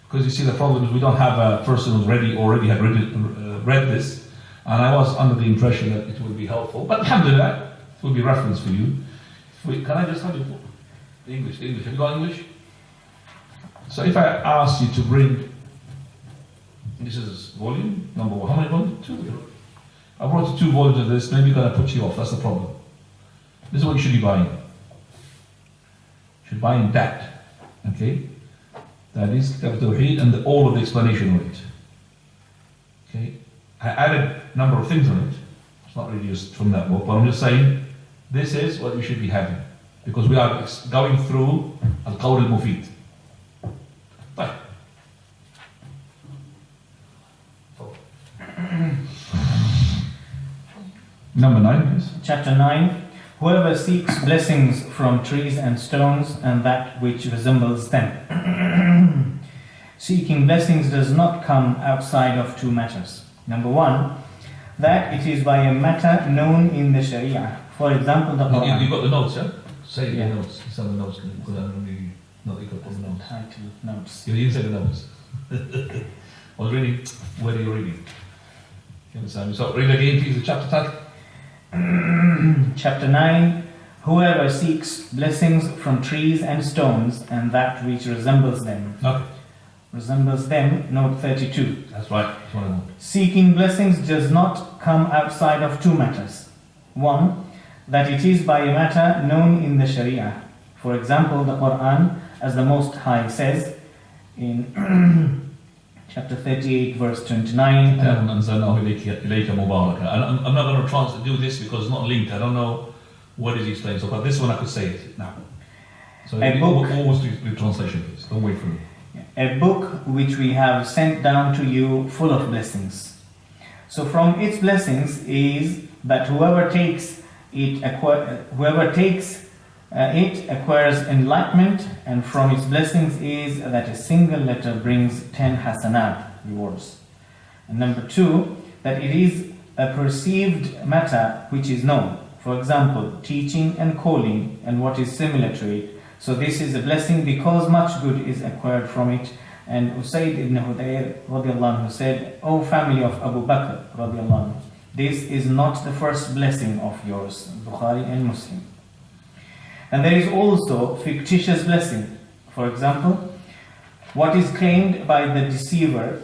Speaker 1: Because you see, the problem is we don't have a person who's already had read this. And I was under the impression that it would be helpful. But alhamdulillah, it will be reference for you. Can I just have you the English? Have you got English? So if I ask you to bring, this is volume number 1. How many volumes? 2. I brought you 2 volumes of this. Maybe going to put you off. That's the problem. This is what you should be buying. You should buy that. Okay? That is Kitab Tawheed and all of the explanation of it. Okay? I added a number of things on it. It's not really just from that book, but I'm just saying this is what we should be having, because we are going through Al-Qawl al-Mufid. Right. Number 9, please.
Speaker 2: Chapter 9. Whoever seeks blessings from trees and stones and that which resembles them. Seeking blessings does not come outside of 2 matters. Number 1, that it is by a matter known in the Sharia. For example, the Quran.
Speaker 1: You got the notes, yeah? Say
Speaker 2: Yeah.
Speaker 1: the notes. Some of the notes because I'm really not equal to
Speaker 2: That's
Speaker 1: the
Speaker 2: the
Speaker 1: notes.
Speaker 2: title, notes.
Speaker 1: You say the notes. I was reading. Where are you reading? You understand? So read again, please. The chapter title.
Speaker 2: Chapter 9. Whoever seeks blessings from trees and stones and that which resembles them.
Speaker 1: Okay,
Speaker 2: Resembles them, note 32.
Speaker 1: that's right. That's what I want.
Speaker 2: Seeking blessings does not come outside of two matters. One, that it is by a matter known in the Sharia. For example, the Quran, as the Most High says in chapter 38, verse 29.
Speaker 1: كتاب أنزلناه إليك مباركا. I'm not going to do this because it's not linked. I don't know what is he explaining. So, but this one I could say it now. So
Speaker 2: A book.
Speaker 1: almost the translation, please. Don't wait for me.
Speaker 2: A book which we have sent down to you full of blessings. So from its blessings is that whoever takes it acquires enlightenment, and from its blessings is that a single letter brings 10 hasanat, rewards. And number 2, that it is a perceived matter which is known. For example, teaching and calling and what is similar to it. So this is a blessing because much good is acquired from it. And Usayd ibn Hudayr radiallahu anhu said, O family of Abu Bakr radiallahu anhu, this is not the first blessing of yours. Bukhari and Muslim. And there is also fictitious blessing. For example, what is claimed by the deceiver,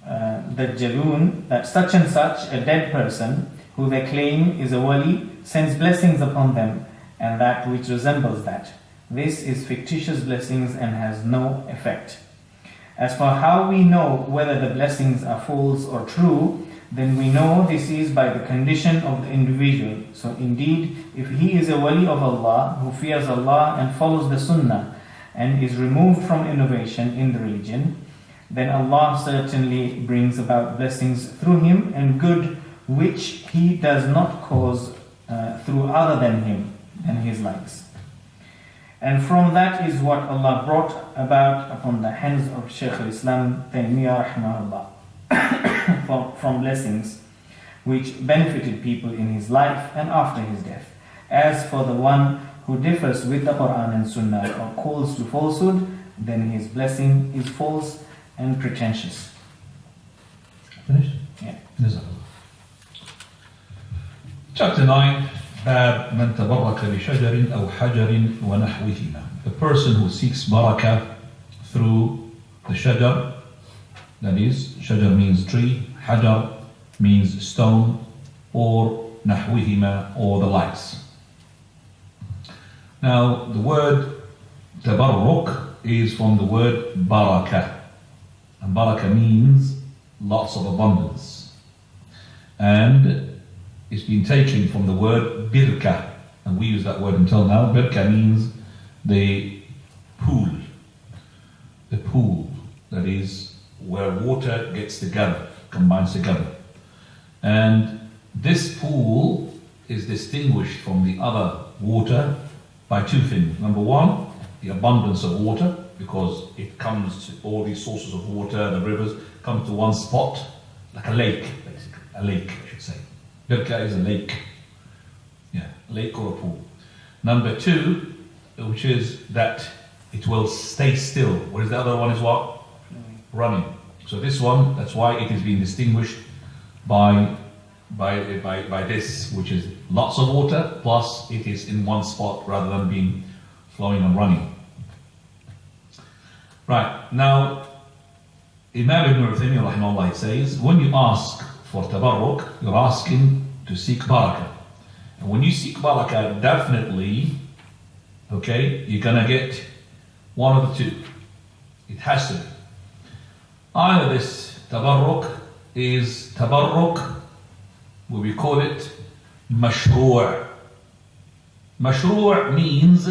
Speaker 2: the Jaloon, that such and such a dead person who they claim is a wali sends blessings upon them and that which resembles that. This is fictitious blessings and has no effect. As for how we know whether the blessings are false or true, then we know this is by the condition of the individual. So indeed, if he is a wali of Allah who fears Allah and follows the sunnah and is removed from innovation in the religion, then Allah certainly brings about blessings through him and good which he does not cause through other than him and his likes. And from that is what Allah brought about upon the hands of Shaykh al-Islam Taymiyyah rahmahullah from blessings which benefited people in his life and after his death. As for the one who differs with the Quran and Sunnah or calls to falsehood, then his blessing is false and pretentious.
Speaker 1: Finished?
Speaker 2: Yeah.
Speaker 1: Chapter 9. باب من تبرك بشجر أو حجر ونحوهما. The person who seeks barakah through the shajar, that is, shajar means tree, hajar means stone, or nahwihima, or the likes. Now, the word tabarruk is from the word barakah, and barakah means lots of abundance, and it's been taken from the word birka, and we use that word until now. Birka means the pool, that is where water gets together, combines together. And this pool is distinguished from the other water by two things. Number one, the abundance of water, because it comes to all these sources of water, the rivers, come to one spot, like a lake, basically, a lake, I should say. Birka is a lake. Yeah, a lake or a pool. Number two, which is that it will stay still. Whereas the other one is what? Running. So this one, that's why it is being distinguished by this, which is lots of water, plus it is in one spot rather than being flowing and running. Right, now, Imam Ibn Uthaymeen rahimahullah says, when you ask for tabarruk, you're asking to seek barakah. And when you seek barakah, definitely, okay, you're gonna get one of the two. It has to be. Either this tabarruk is tabarruk, what we call it mashru'. Mashru' means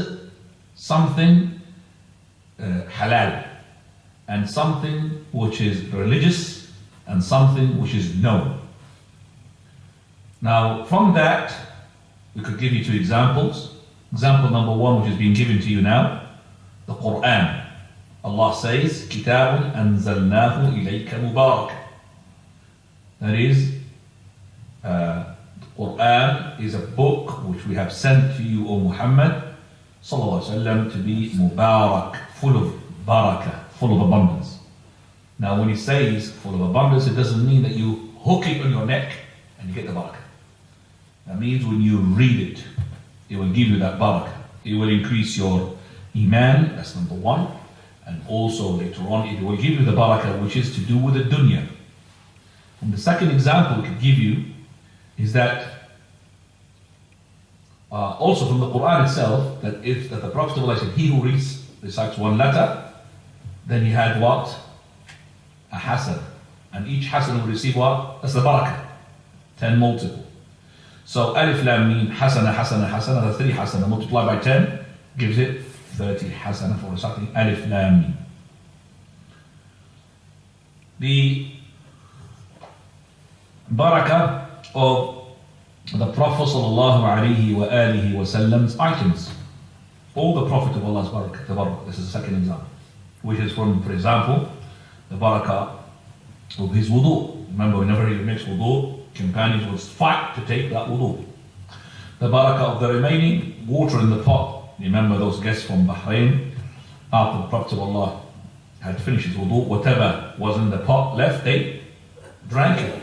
Speaker 1: something halal, and something which is religious, and something which is known. Now, from that, we could give you two examples. Example number one, which is being given to you now, the Quran. Allah says, Kitab أنزلناه إليك مبارك. That is, the Quran is a book which we have sent to you, O Muhammad, sallallahu alaihi wasallam to be mubarak, full of barakah, full of abundance. Now when he says full of abundance, it doesn't mean that you hook it on your neck and you get the barakah. That means when you read it, it will give you that barakah. It will increase your iman, that's number one. And also later on, it will give you the barakah which is to do with the dunya. And the second example we could give you is that also from the Quran itself, that the Prophet said, he who recites one letter, then he had what? A hasan. And each hasan will receive what? That's the barakah. 10 multiple. So alif lam mim, hasana, hasana, hasana, that's 3 hasana, multiplied by 10, gives it 30 hasana for reciting alif lam mim. The barakah of the Prophet sallallahu alaihi wa alihi wasallam's items. All the Prophet of Allah's barakah, tabarak. This is the second example, which is from, for example, the barakah of his wudu. Remember, whenever he makes wudu, companions will fight to take that wudu. The barakah of the remaining water in the pot. Remember those guests from Bahrain, after the Prophet of Allah had finished his wudu, whatever was in the pot left, they drank it.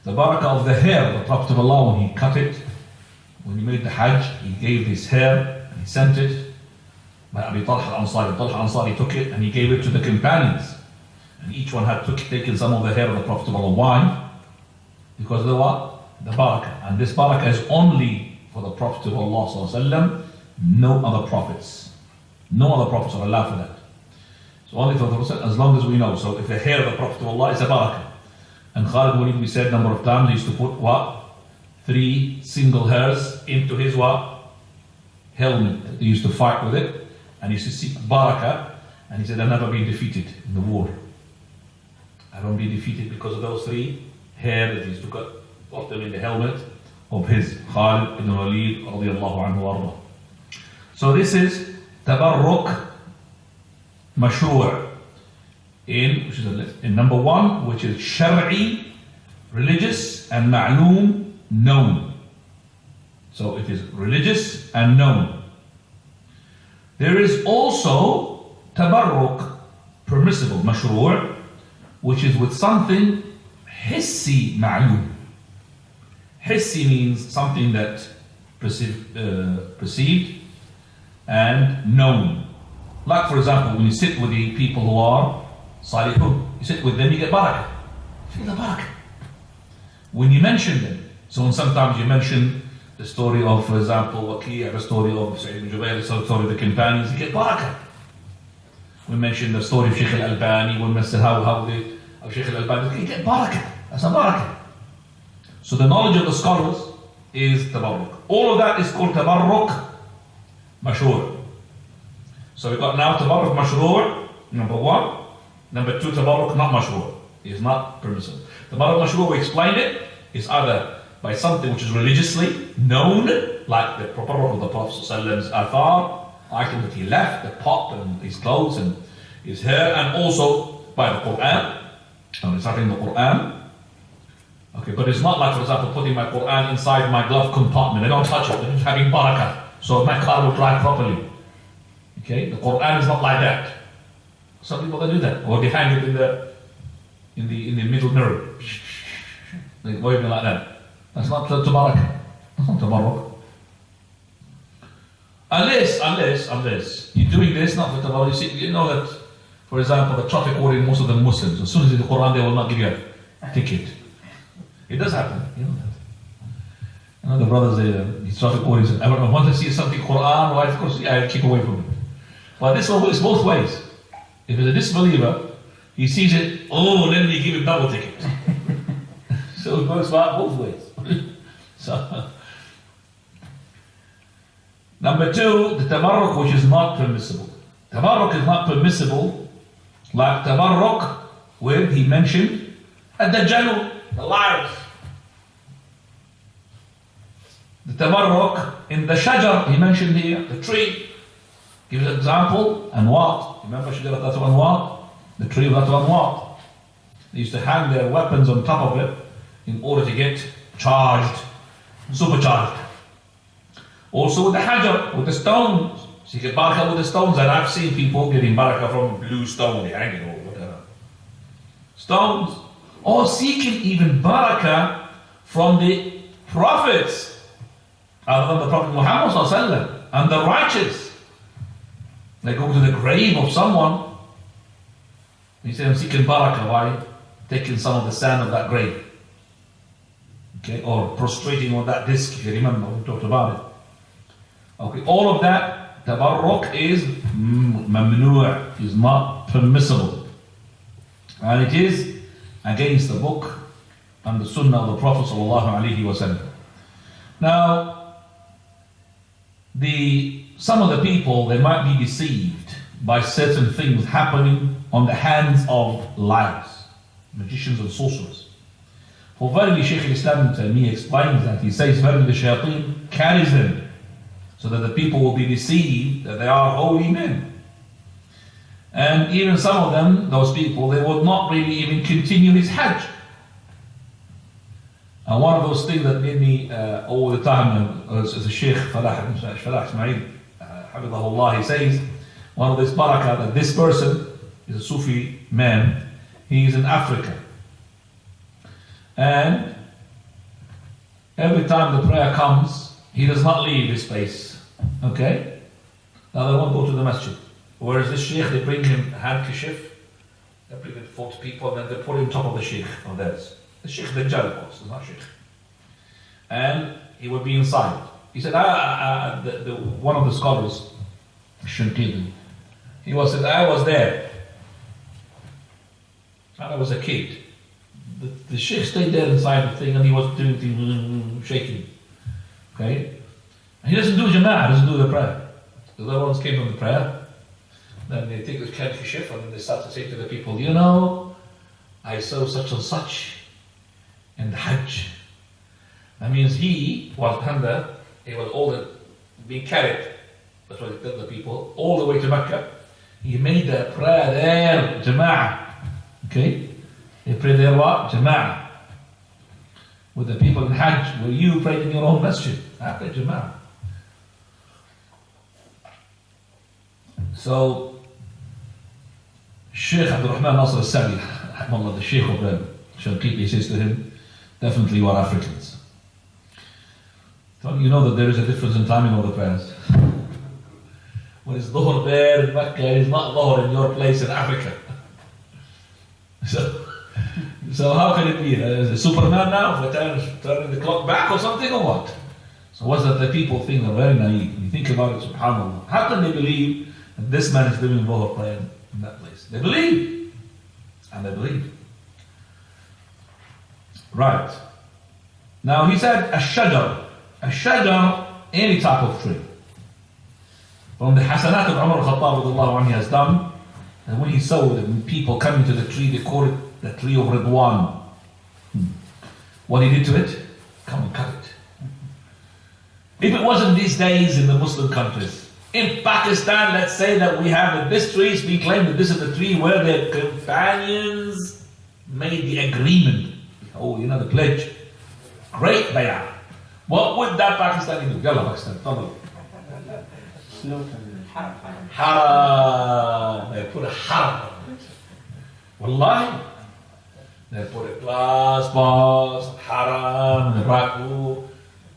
Speaker 1: The barakah of the hair of the Prophet of Allah, when he cut it, when he made the Hajj, he gave his hair and he sent it by Abi Talha al-Ansari. Talha al-Ansari took it and he gave it to the companions. And each one had taken some of the hair of the Prophet of Allah. Why? Because of the what? The barakah. And this barakah is only for the Prophet of Allah sallallahu alaihi wasallam, no other prophets. No other prophets are allowed for that. So only for the Prophet, as long as we know. So if the hair of the Prophet of Allah is a barakah. And Khalid Walid, we said a number of times, he used to put what? 3 single hairs into his what? Helmet. He used to fight with it. And he used to seek barakah. And he said, I've never been defeated in the war. I don't be defeated because of those 3 hair that he used to put them in the helmet of his Khalid ibn Walid radiallahu anhu arda. So this is tabarruk mashru' in number 1, which is shar'i, religious, and ma'loom, known. So it is religious and known. There is also tabarruk, permissible, mashru', which is with something hissi ma'loom. Hissi means something that perceived and known. Like for example, when you sit with the people who are salihun, you sit with them, you get barakah. Feel the barakah. When you mention them, so when sometimes you mention the story of, for example, Waqi', the story of Suhaib ibn Jubayr, the story of the companions, you get barakah. We mentioned the story of Sheikh al-Albani, we mentioned how of Sheikh al-Albani, you get barakah. That's a barakah. So the knowledge of the scholars is tabarruk. All of that is called tabarruk mashru'. So we've got now tabarruk mashru', number 1. Number 2, tabarruk not mashru'. It is not permissible. Tabarruk mashru', we explained it, is either by something which is religiously known, like the tabarruk of the Prophet's athar, item that he left, the pot and his clothes and his hair, and also by the Quran. And reciting the Quran. Okay, but it's not like, for example, putting my Quran inside my glove compartment. I don't touch it. I'm just having barakah, so my car will drive properly. Okay, the Quran is not like that. Some people they do that, or they hang it in the middle mirror. They wave me like that. That's not tabarak. That's not tabarruk. Unless you're doing this not for tabarruk. You see, you know that, for example, the traffic warden, most of them Muslims. As soon as you do the Quran, they will not give you a ticket. It does happen, you know that. You know the brothers, the traffic wardens, once they see something Quran, right, of course, I keep away from it. But this one works both ways. If it's a disbeliever, he sees it, let me give him double ticket. So it works both ways. So, number 2, the tabarruk which is not permissible. Tabarruk is not permissible, like tabarruk when he mentioned ad-dajjal, the liars. The tabarruk in the shajar, he mentioned here, the tree. Gives an example, and what? Remember shajarat Anwat? The tree of Anwat. They used to hang their weapons on top of it in order to get charged, supercharged. Also with the hajar, with the stones. So you get barakah with the stones, and I've seen people getting barakah from blue stone, they hang it or whatever. Stones. Or seeking even barakah from the prophets, other than the Prophet Muhammad ﷺ, and the righteous. They go to the grave of someone, you say, I'm seeking barakah. Why? Taking some of the sand of that grave. Okay, or prostrating on that disc, if you remember, we talked about it. Okay, all of that, tabarruk is mamnu', is not permissible. And it is against the book and the sunnah of the Prophet ﷺ. Now, some of the people, they might be deceived by certain things happening on the hands of liars, magicians and sorcerers. For verily Shaykh al-Islam Tawheed explains that, he says, verily the shayateen carries them, so that the people will be deceived that they are holy men. And even some of them, those people, they would not really even continue his hajj. And one of those things that made me all the time, as a Shaykh Falah Ismail, Hafidhahullah, he says, one of this barakah, that this person is a Sufi man, he is in Africa. And every time the prayer comes, he does not leave his place. Okay? Now they won't go to the masjid. Whereas this sheikh, they bring him a handkerchief, they bring it 40 people, and then they put it on top of the sheikh of theirs. The sheikh Dajjal, of course, is not sheikh. And he would be inside. He said, one of the scholars, Shankidi, he said, I was there, and I was a kid. The sheikh stayed there inside the thing, and he was doing things, shaking. Okay? And he doesn't do jama'ah, doesn't do the prayer. The other ones came from the prayer. Then they take this handkerchief and then they start to say to the people, you know, I saw such and such in the Hajj. That means he was being carried, that's what they tell the people, all the way to Mecca. He made a prayer there, Jama'ah. Okay? They prayed there what? Jama'ah. With the people in Hajj, where you prayed in your own masjid. I prayed Jama'ah. So, Shaykh Abdul Rahman Nasr al-Sabi, the Shaykh of the Shanqiti, says to him, definitely you are Africans. So you know that there is a difference in timing of the prayers. When it's Dhuhr there in Mecca, it is not Dhuhr in your place in Africa. So how can it be? Is it Superman now? If we're turning the clock back or something, or what? So what's that the people think are very naive? When you think about it, subhanAllah. How can they believe that this man is doing Dhuhr prayer in that place? They believe. And they believe. Right. Now he said, a shajar, any type of tree. From the hasanat of Umar al-Khattab he has done, and when he saw the people coming to the tree, they call it the tree of Ridwan. What he did to it? Come and cut it. If it wasn't these days in the Muslim countries, in Pakistan, let's say that we have that this tree is being claimed that this is the tree where the companions made the agreement. Oh, you know, the pledge. Great bay'ah. What would that Pakistani do? Yalla Pakistan, follow. Haram. They put a haram on it. Wallahi. They put a glass box, haram, and raku.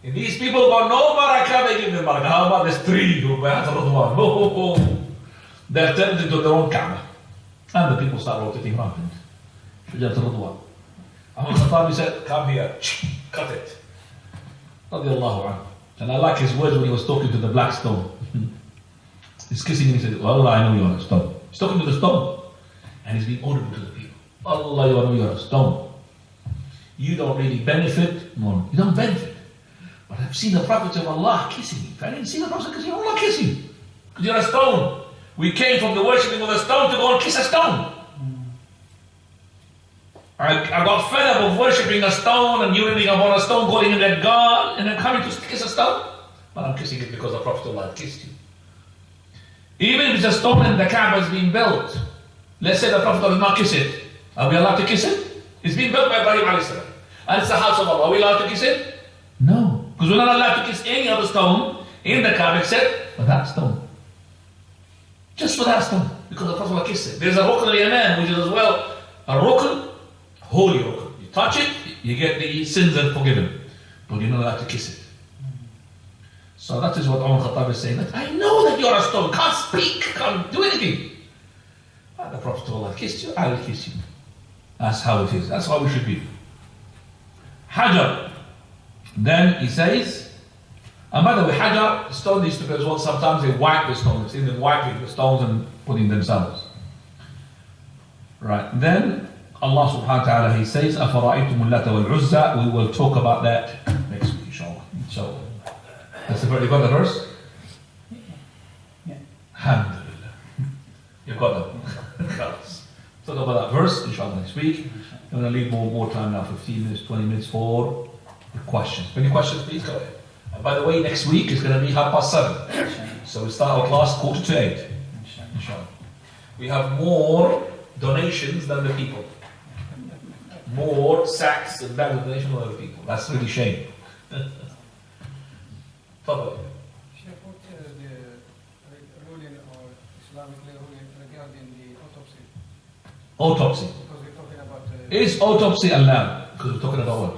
Speaker 1: If these people got no barakah, they give them barakah. How about this tree? They're turned into their own Kaaba. And the people start rotating around it. Shujat al-Ridwan. Abu Khattab said, come here, cut it. Radiallahu anhu. And I like his words when he was talking to the black stone. He's kissing him, he said, Allah, I know you are a stone. He's talking to the stone. And he's being audible to the people. Allah, you know you are a stone. You don't really benefit. No, you don't benefit. But I've seen the prophets of Allah kissing you. If I didn't see the prophets of Allah kissing, because you're a stone. We came from the worshipping of a stone to go and kiss a stone. I got fed up of worshipping a stone and urinating upon a stone, calling it that God, and then coming to kiss a stone. But I'm kissing it because the Prophet of Allah kissed you. Even if it's a stone and the Kaaba is being built, let's say the Prophet does not kiss it. Are we allowed to kiss it? It's been built by Ibrahim alayhi salam. And it's the house of Allah. Are we allowed to kiss it? No. Because we're not allowed to kiss any other stone in the Kaaba except for that stone. Just for that stone, because the Prophet kissed it. There's a Rukn al-Yaman, which is as well a Rukn, holy Rukn. You touch it, you get the sins and forgiven. But you're not allowed to kiss it. So that is what Umar Khattab is saying. That I know that you're a stone, can't speak, can't do anything. And the Prophet told Allah, kissed you, I will kiss you. That's how it is. That's how we should be. Hajar. Then he says, and by the way, Hajar, the stone used to be as well, sometimes they wipe the stones. I've seen them wiping the stones and putting themselves. Right. Then Allah subhanahu wa ta'ala, he says, أَفَرَأَيْتُمُ اللَّةَ وَالْعُزَّى. We will talk about that next week, inshallah. So, that's the verse. You got the verse?
Speaker 2: Yeah.
Speaker 1: Alhamdulillah. You've got that. Talk about that verse, inshallah, next week. I'm going to leave more time now, 15 minutes, 20 minutes for questions. Any questions, please go ahead. And by the way, next week is going to be 7:30. So we start our class 7:45. Inshallah. We have more donations than the people. More sacks and bags of donations than other people. That's really shame. Fadal.
Speaker 3: Sheikh, what is the ruling or Islamic ruling regarding the autopsy?
Speaker 1: Autopsy.
Speaker 3: Because we're talking about
Speaker 1: Is autopsy allowed? Because we're talking about what?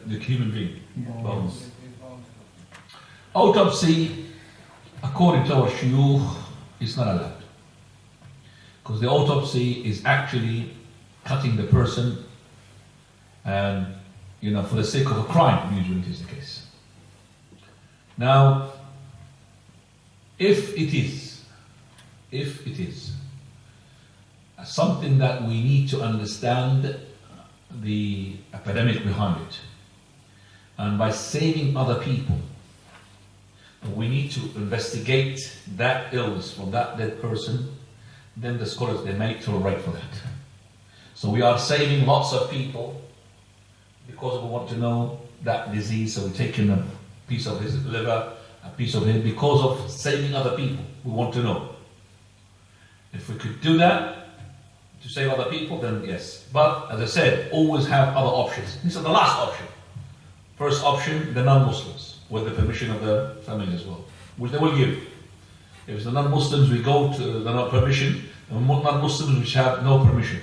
Speaker 1: The human being. Bones. Autopsy, according to our shuyukh, is not allowed. Because the autopsy is actually cutting the person and, for the sake of a crime, usually it is the case. Now, if it is something that we need to understand the epidemic behind it, and by saving other people, we need to investigate that illness from that dead person, then the scholars, they may tolerate for that. So we are saving lots of people because we want to know that disease, so we're taking a piece of his liver, a piece of him, because of saving other people. We want to know. If we could do that to save other people, then yes. But as I said, always have other options. This is the last option. First option, the non-Muslims, with the permission of the family as well, which they will give. If it's the non-Muslims, we go to the non-permission, and non-Muslims which have no permission.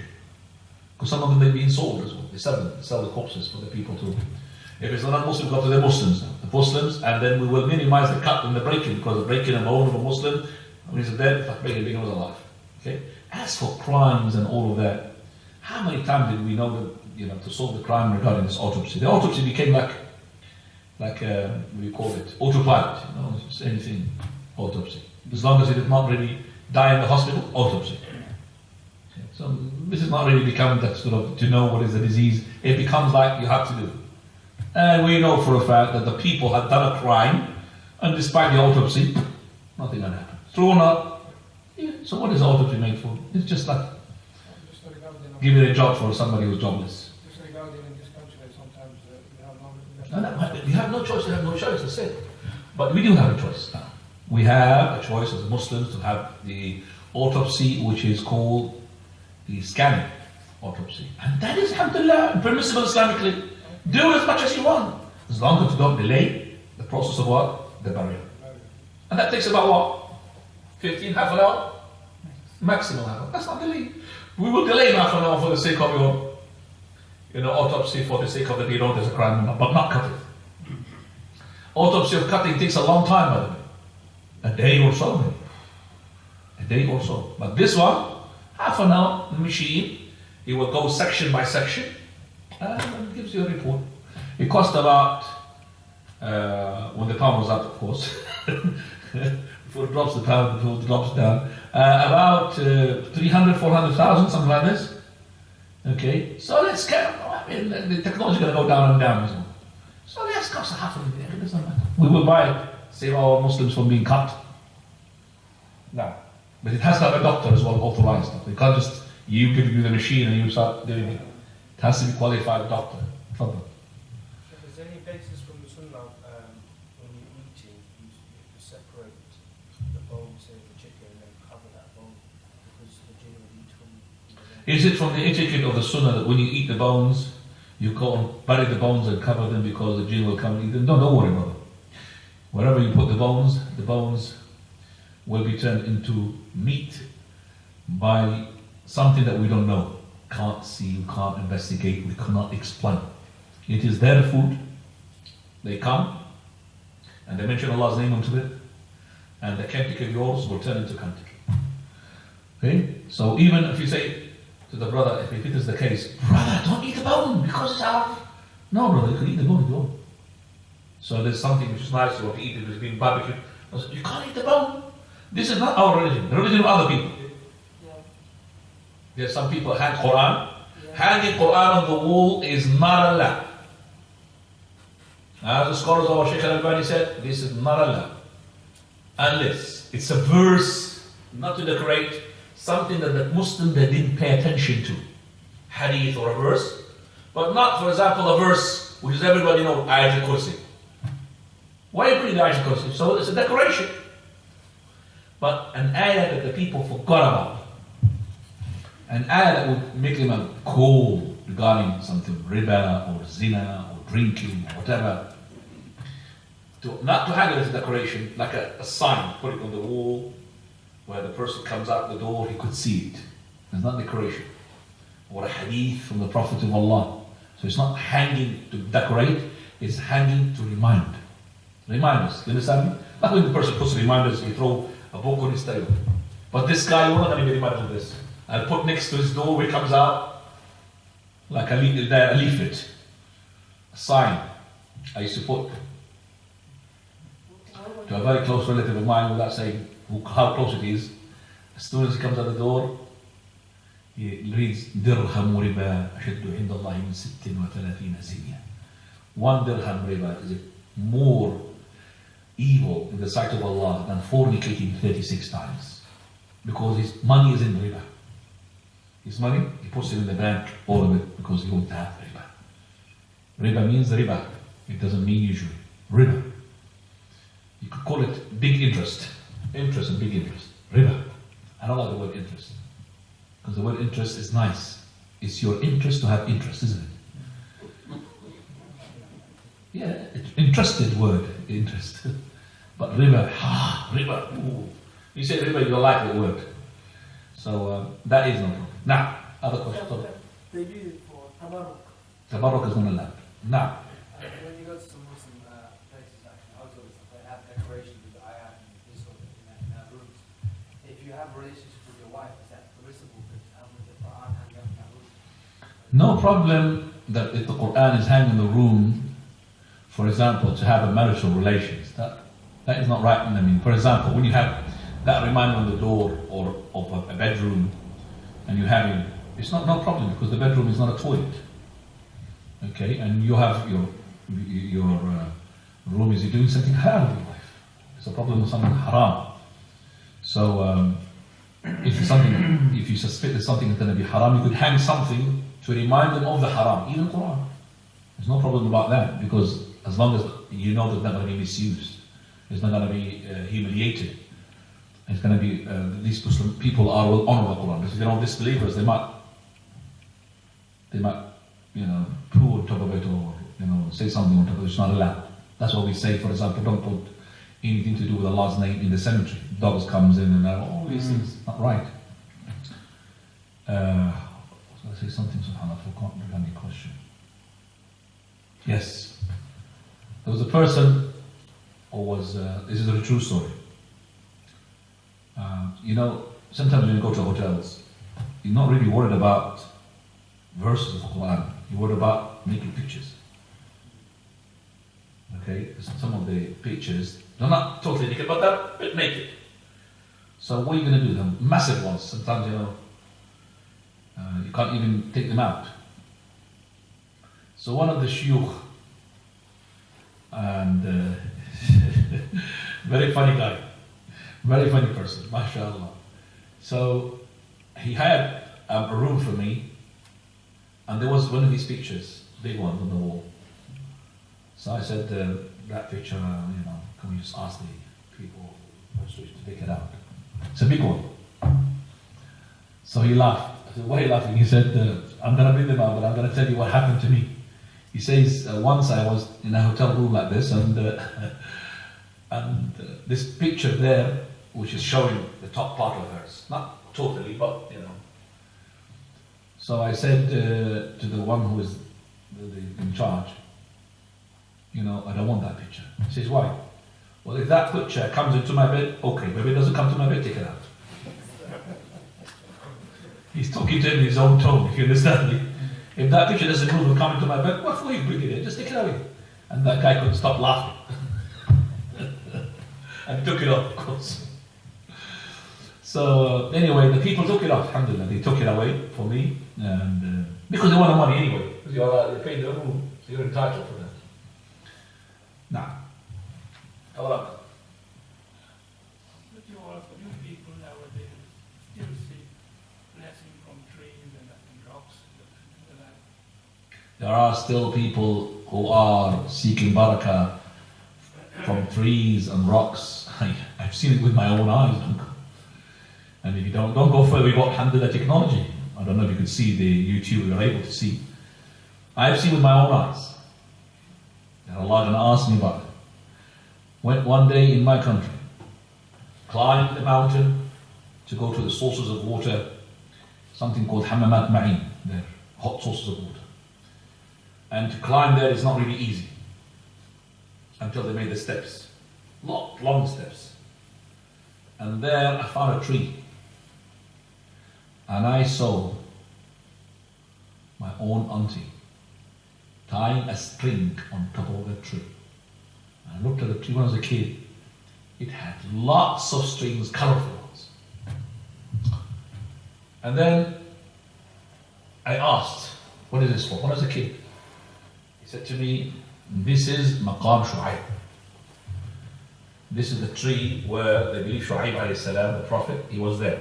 Speaker 1: Because some of them may be sold as well. They sell the corpses for the people to. If it's the non-Muslims, go to the Muslims, and then we will minimize the cut and the breaking, because the breaking a bone of a Muslim, when he's dead, it's like breaking a bone alive. Okay? As for crimes and all of that, how many times did we know that, to solve the crime regarding this autopsy? The autopsy became like what do you call it? Autopilot, just anything, autopsy. As long as it did not really die in the hospital, autopsy. Okay. So this is not really becoming that sort of, to know what is the disease. It becomes like you have to do. And we know for a fact that the people had done a crime, and despite the autopsy, nothing had happened. True or not? Yeah. So what is autopsy made for? It's just like giving a job for somebody who's jobless.
Speaker 3: Just regarding in this country, sometimes you have no.
Speaker 1: You have no choice. You have no choice. That's it. But we do have a choice now. We have a choice as Muslims to have the autopsy, which is called the scanning autopsy, and that is, alhamdulillah, permissible Islamically. Do as much as you want, as long as you don't delay the process of what? The burial. And that takes about what? 15, half an hour? Maximum half an hour. That's not delay. We will delay half an hour for the sake of your autopsy, for the sake of that you know there's a crime, but not cutting. Autopsy of cutting takes a long time, by the way. A day or so, maybe. A day or so. But this one, half an hour, the machine, it will go section by section, and it gives you a report. It cost about, when the pound was up, of course, before it drops the pound, before it drops down, about 300, 400,000, something like this. Okay, so let's get, the technology is going to go down and down as well. So let's cost $500,000, it doesn't matter. We will buy it, save our Muslims from being cut. No. But it has to have a doctor as well, authorized. You can't just, you give you the machine and you start doing it. It has to be qualified doctor. Fadal.
Speaker 4: Is there any basis from the Sunnah when you're eating, you separate the bones of the chicken and then cover that bone because the jinn will eat from
Speaker 1: Is it from the etiquette of the Sunnah that when you eat the bones, you go and bury the bones and cover them because the jinn will come and eat them? No, don't worry about it. Wherever you put the bones will be turned into meat by something that we don't know, can't see, we can't investigate, we cannot explain. It is their food. They come and they mention Allah's name onto it, and the kentik of yours will turn into kentik. Okay? So even if you say to the brother, if it is the case, brother, don't eat the bone because it's out. No, brother, you can eat the bone if you want. So there's something which is nice, you want to eat it, it's been barbecued. I said, you can't eat the bone. This is not our religion, the religion of other people. There's some people hang Quran. Hanging Quran on the wall is not allowed. As the scholars of Shaykh al-Albani said, this is not allowed. Unless it's a verse, not to decorate, something that the Muslim they didn't pay attention to. Hadith or a verse. But not, for example, a verse which is everybody knows, Ayat al-Kursi. Why are you putting the Ayat al-Kursi? So it's a decoration. But an ayah that the people forgot about. An ayah that would make them a call regarding something riba or zina or drinking or whatever. Not to hang it as a decoration, like a sign, put it on the wall where the person comes out the door, he could see it. It's not decoration. Or a hadith from the Prophet of Allah. So it's not hanging to decorate, it's hanging to remind. Reminders, you understand me? Not when the person puts reminders, he throw a book on his table. But this guy, we're not going to be reminded of this. I'll put next to his door where he comes out, like a leaflet, a sign. I used to put to a very close relative of mine without saying how close it is. As soon as he comes out the door, he reads, Dirham riba ashaddu inda Allahi min 36 ziniya. 1 dirham riba is more evil in the sight of Allah than fornicating 36 times. Because his money is in riba. His money, he puts it in the bank, all of it, because he won't have riba. Riba means riba. It doesn't mean usually. Riba. You could call it big interest. Interest and big interest. Riba. I don't like the word interest. Because the word interest is nice. It's your interest to have interest, isn't it? Yeah, it's interested word, interest. But riba, riba. Ooh. You say riba, you don't like the word. So that is no problem. Now, other question.
Speaker 5: They use it for tabarruk.
Speaker 1: Tabarruk is not allowed. Now,
Speaker 5: When you go to some Muslim places, actually, outdoors, they have decorations with the ayat and this sort of thing in their rooms. If you have a relationship with your wife, is that permissible to have with the Quran hanging up in that room?
Speaker 1: no problem that if the Quran is hanging in the room, for example, to have a marital relations. That is not right. I mean, for example, when you have that reminder on the door or of a bedroom, and you have it, it's not no problem because the bedroom is not a toilet. Okay, and you have your room is doing something haram with your wife. It's a problem with something haram. So if you suspect that something is going to be haram, you could hang something to remind them of the haram, even Quran. There's no problem about that because as long as you know that it's not going to be misused, it's not going to be humiliated. It's going to be these Muslim people are will honor the Quran. But if they're not disbelievers, they might poo on top of it or say something on top of it. It's not allowed. That's why we say, for example, don't put anything to do with Allah's name in the cemetery. Dogs comes in and all these things. Not right. Was I say something? Subhanallah, I forgot regarding the question. Yes, there was a person, this is a true story. Sometimes when you go to hotels, you're not really worried about verses of the Quran. You're worried about making pictures. Okay, some of the pictures, they're not totally naked, but they're a bit naked. So what are you going to do? The massive ones, sometimes, you can't even take them out. So one of the shuyukh, and very funny guy, very funny person, mashallah. So he had a room for me, and there was one of these pictures, big one on the wall. So I said, that picture, can we just ask the people to pick it out? It's a big one. So he laughed. I said, why are you laughing? He said, I'm going to bring them out, but I'm going to tell you what happened to me. He says, once I was in a hotel room like this, and And this picture there, which is showing the top part of hers, not totally, but you know. So I said to the one who is in charge, you know, I don't want that picture. He says, why? Well, if that picture comes into my bed, okay, but if it doesn't come to my bed, take it out. He's talking to him in his own tone, if you understand me. If that picture doesn't move and come into my bed, what for you bring it in? Just take it away. And that guy couldn't stop laughing. And took it off, of course. So anyway, the people took it off, alhamdulillah. They took it away for me, and because they want the money anyway. Because you're paying the room, so you're entitled for that. Now, Allah.
Speaker 6: But you people nowadays still see blessing from trees and rocks and that.
Speaker 1: There are still people who are seeking barakah from trees and rocks. I've seen it with my own eyes. And if you don't go further, we've got alhamdulillah technology. I don't know if you could see the YouTube, you're able to see. I've seen with my own eyes. And Allah gonna ask me about it. Went one day in my country, climbed the mountain to go to the sources of water, something called Hamamat Ma'in, there, hot sources of water. And to climb there is not really easy until they made the steps, long steps. And there I found a tree, and I saw my own auntie tying a string on top of the tree. I looked at the tree when I was a kid. It had lots of strings, colorful ones. And then I asked, what is this for? When I was a kid, he said to me, this is Maqam Suhaib. This is the tree where they believe Suhaib alayhi salam, the prophet, he was there.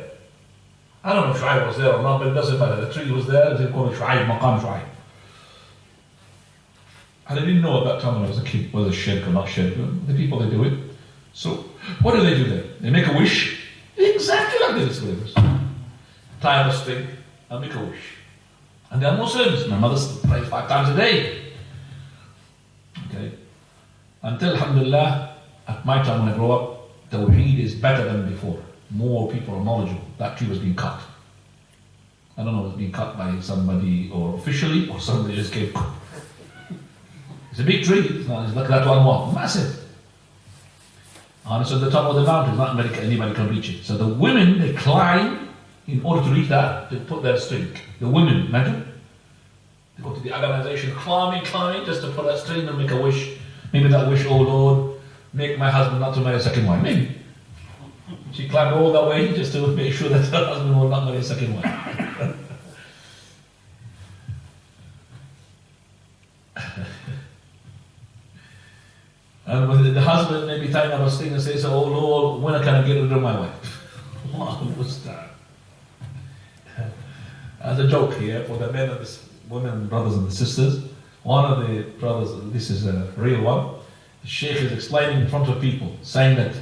Speaker 1: I don't know if Suhaib was there or not, but it doesn't matter. The tree was there, they call it Suhaib, Maqam Suhaib. And I didn't know at that time when I was a kid whether shirk or not shirk. The people, they do it. So, what do they do there? They make a wish, exactly like this, believers. Tie up a string and make a wish. And they are Muslims. My mother prays 5 times a day. Okay? Until, alhamdulillah, at my time when I grew up, Tawheed is better than before. More people are knowledgeable. That tree was being cut. I don't know if it was being cut by somebody or officially, or somebody just gave. It's a big tree. It's like that one wall. Massive. And it's at the top of the mountain. Not anybody can reach it. So the women, they climb in order to reach that, to put that string. The women, imagine. They go to the organization, climbing, just to put that string and make a wish. Maybe that wish, oh Lord, make my husband not to marry a second wife. Maybe. She climbed all that way just to make sure that her husband will not marry a second wife. And with the husband maybe tying up a string and says, oh Lord, when can I get rid of my wife? What was that? As a joke here for the men and the women and brothers and the sisters, one of the brothers, this is a real one, the Sheikh is explaining in front of people, saying that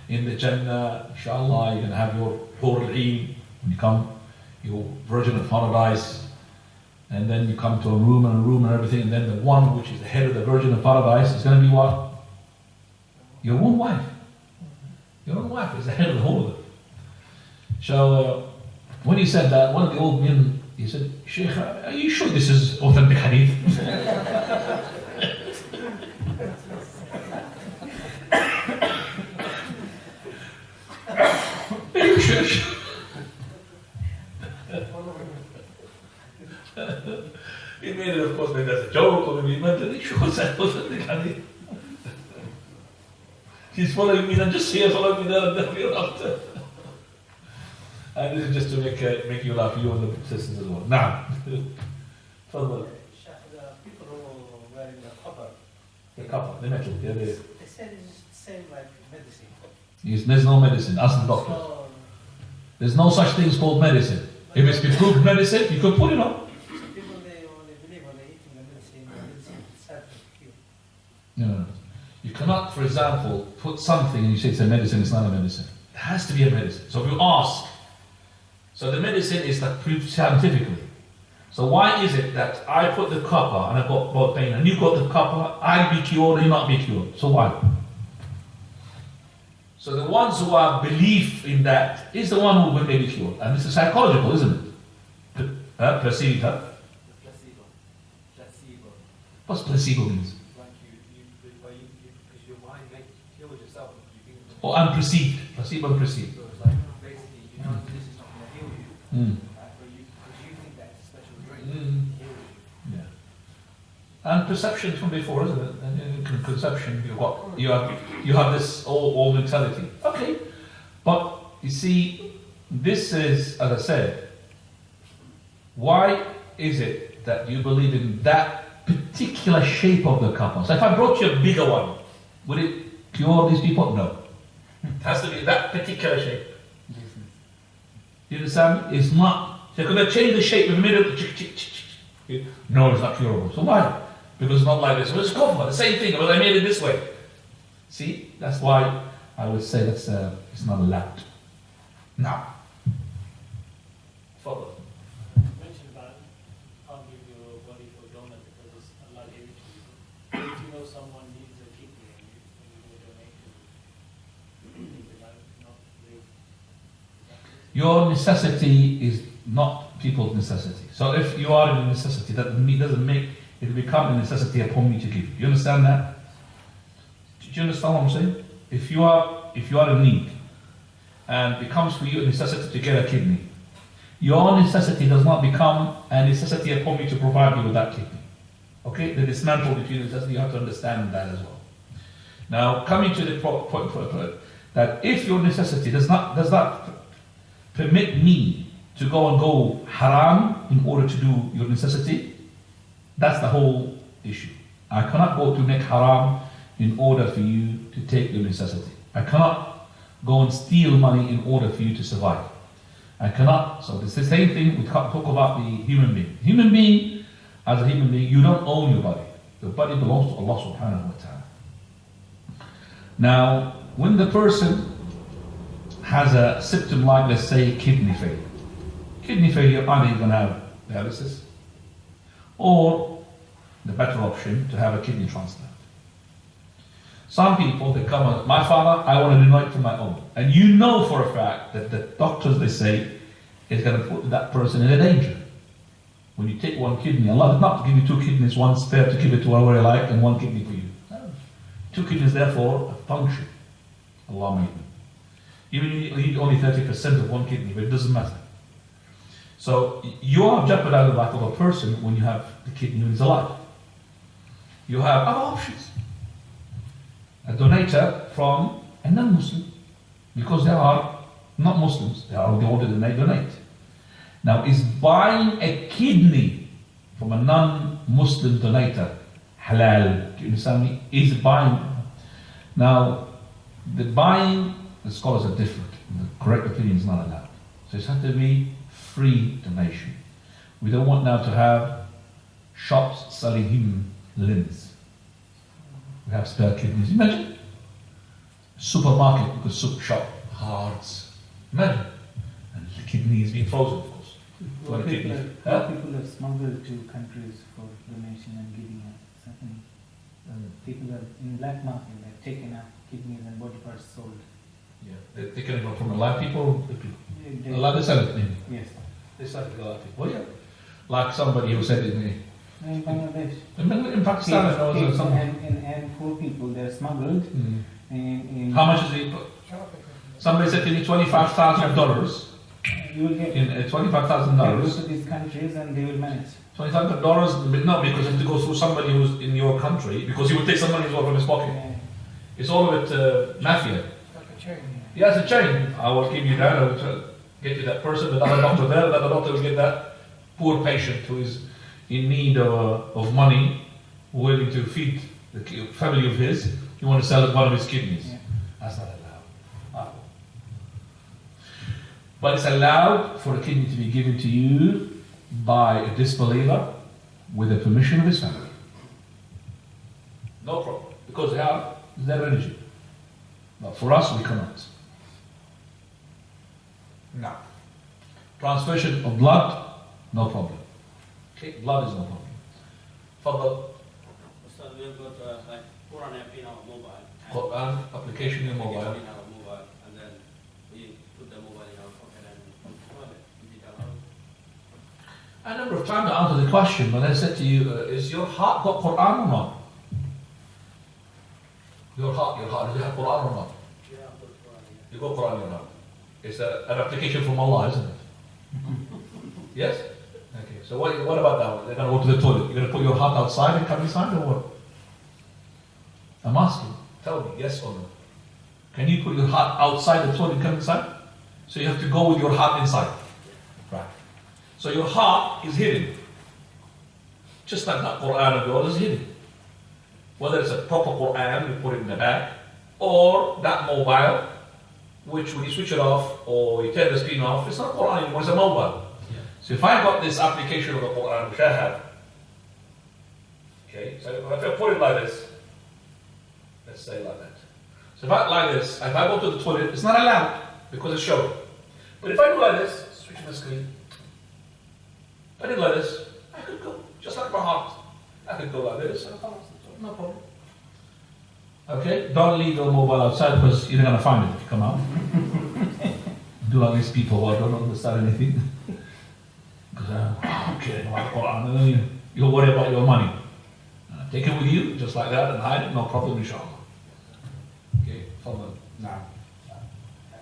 Speaker 1: in the Jannah, inshallah, you're going to have your Hur al-Ain, when you come, your virgin of paradise, and then you come to a room and everything, and then the one which is the head of the virgin of paradise is going to be what? Your own wife. Your own wife is the head of the whole of it. So, when he said that, one of the old men, he said, Sheikh, are you sure this is authentic hadith? Are you sure? He made it, of course, maybe as a joke, or maybe he meant it. Are you sure it's authentic hadith? He's following me, then just here, follow me there, and then we're after. And this is just to make you laugh, you and the sisters as well. Now, further.
Speaker 5: The people who are wearing the copper.
Speaker 1: The copper, the metal, yeah,
Speaker 5: They said it's the same like medicine.
Speaker 1: There's no medicine, ask the doctor.
Speaker 5: So,
Speaker 1: There's no such thing as called medicine. If it's improved medicine, you can put it on.
Speaker 5: people they believe when they're eating the medicine itself is cure.
Speaker 1: No. You cannot, for example, put something and you say it's a medicine, it's not a medicine. It has to be a medicine. So if you ask, so the medicine is that proved scientifically. So why is it that I put the copper and I've got pain and you got the copper, I'll be cured and you not be cured? So why? So the ones who have belief in that is the one who may be cured. And this is psychological, isn't it? Perceived, huh?
Speaker 5: Placebo. Placebo.
Speaker 1: What's placebo means?
Speaker 5: Like because your mind makes you heal yourself. You think
Speaker 1: Or unperceived. Placebo and perceived.
Speaker 5: so it's like basically you know this is not going to heal you,
Speaker 1: Mm.
Speaker 5: right? But because you think that it's a special drink
Speaker 1: Mm.
Speaker 5: heals you.
Speaker 1: Yeah. And perception from before, isn't it? And in conception, you have this all mentality. Okay, but you see, this is, as I said, why is it that you believe in that particular shape of the couple? So if I brought you a bigger one, would it cure these people? No. It has to be that particular shape. You understand? It's not. They're going to change the shape in the middle. No, it's not curable. So why? Because it's not like this. Well, it's cover, the same thing, but I made it this way. See? That's why I would say it's not allowed. Now. Follow.
Speaker 7: You mentioned about can't give your body for donor because it's Allah gave it to you. If you know someone needs a kidney and you go donate to them, is that not real?
Speaker 1: Your necessity is not people's necessity. So if you are in a necessity, that doesn't make it become a necessity upon me to give you. You understand that? Do you understand what I'm saying? If you are in need and it becomes for you a necessity to get a kidney, your necessity does not become a necessity upon me to provide you with that kidney. Okay? The dismantle between necessity, you have to understand that as well. Now, coming to the point that if your necessity does not permit me to go haram in order to do your necessity, that's the whole issue. I cannot go to make haram in order for you to take your necessity. I cannot go and steal money in order for you to survive. I cannot. So it's the same thing we talk about the human being. Human being, as a human being, you don't own your body. Your body belongs to Allah subhanahu wa ta'ala. Now, when the person has a symptom like, let's say, kidney failure. Kidney failure, either you're going to have dialysis, or the better option to have a kidney transplant. Some people, they come, my father, I want to donate for my own. And you know for a fact that the doctors, they say, is going to put that person in a danger. When you take one kidney, Allah did not give you two kidneys, one spare to give it to whoever you like, and one kidney for you. No. Two kidneys, therefore, a function. Allah made them. Even you need only 30% of one kidney, but it doesn't matter. So you are jeopardizing the life of a person when you have the kidney who is alive. You have other options. A donator from a non-Muslim, because they are not Muslims, they want to donate. Now, is buying a kidney from a non-Muslim donator halal? Do you understand me? Is buying. Now, the buying, the scholars are different. The correct opinion is not allowed. So it has to be free donation. We don't want now to have shops selling human limbs. We have spare kidneys. Imagine supermarket, because soup shop, hearts. Imagine. And the kidney is being frozen, of course.
Speaker 2: People are smuggled to countries for donation and giving it. Something. People are in black market, they're taken out kidneys and body parts sold.
Speaker 1: Yeah, they're taking it from alive people. Alive, they sell it.
Speaker 2: Yes.
Speaker 1: They sell it to alive people. Well, yeah. Like somebody who said in
Speaker 2: Bangladesh.
Speaker 1: In Pakistan, there was some.
Speaker 2: And poor people, they're smuggled. In
Speaker 1: How much is it? Somebody said to me $25,000.
Speaker 2: You will get
Speaker 1: In
Speaker 2: Go
Speaker 1: $25,000.
Speaker 2: to these countries and they will manage.
Speaker 1: $25,000, but no, because you have to go through somebody who's in your country, because he will take some money as well from his pocket. It's all of it mafia.
Speaker 3: Like a chain.
Speaker 1: Yeah, it's a chain. I will give you that, I will get you that person, the other doctor there, the other doctor will get that poor patient who is in need of money, willing to feed the family of his. You want to sell one of his kidneys.
Speaker 2: Yeah.
Speaker 1: That's not allowed. But it's allowed for a kidney to be given to you by a disbeliever with the permission of his family. No problem. Because they are their religion. But for us, we cannot. No. Transfusion of blood, no problem. Okay, blood is no problem. Fadal.
Speaker 8: So we've got like Quran app in our mobile.
Speaker 1: Quran application in mobile.
Speaker 8: In our mobile.
Speaker 1: A number of times I answered the question, but I said to you, is your heart got Quran or not? Your heart, does it have Quran or not?
Speaker 7: Yeah, I've got Quran, yeah.
Speaker 1: You got Quran in your heart. It's an application from Allah, isn't it? Yes? Okay, so what about that one? They're going to go to the toilet. You're going to put your heart outside and come inside or what? I'm asking. Tell me, yes or no? Can you put your heart outside the toilet and come inside? So you have to go with your heart inside. Right. So your heart is hidden. Just like that Quran of yours is hidden. Whether it's a proper Quran, you put it in the back, or that mobile, which when you switch it off or you turn the screen off, it's not Quran anymore, it's a mobile. Yeah. So if I got this application of the Quran, which I have, okay, so if I put it like this, let's say like that. So if I like this, if I go to the toilet, it's not allowed because it's showing. But if I do like this, switch the screen. If I did like this, I could go, just like my heart. I could go like this, and no problem. Okay, don't leave your mobile outside because you're not going to find it if you come out. Do like these people who don't understand anything. Because okay, about Quran, and then you'll worry about your money. Take it with you, just like that, and hide it, no problem, inshallah. Okay, follow. Now.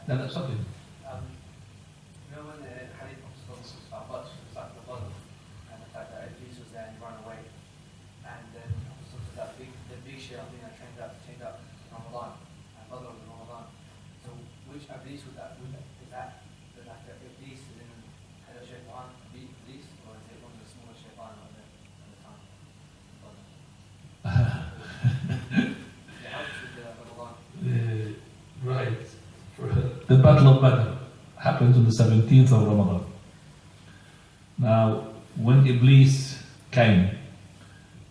Speaker 1: Then that's something.
Speaker 5: You know when the hadith talks about Badr, it's like the Badr, and the fact that Iblis was there and he ran away, and then the big shayateen that trained up in Ramadan, and Badr was in Ramadan. So which Iblis would that is that like Iblis is in head of Shaytan, Iblis, or is it one of the smaller Shaytan at the time? Yeah, how should Ramadan?
Speaker 1: Right. The Battle of Badr happens on the 17th of Ramadan. Now, when Iblis came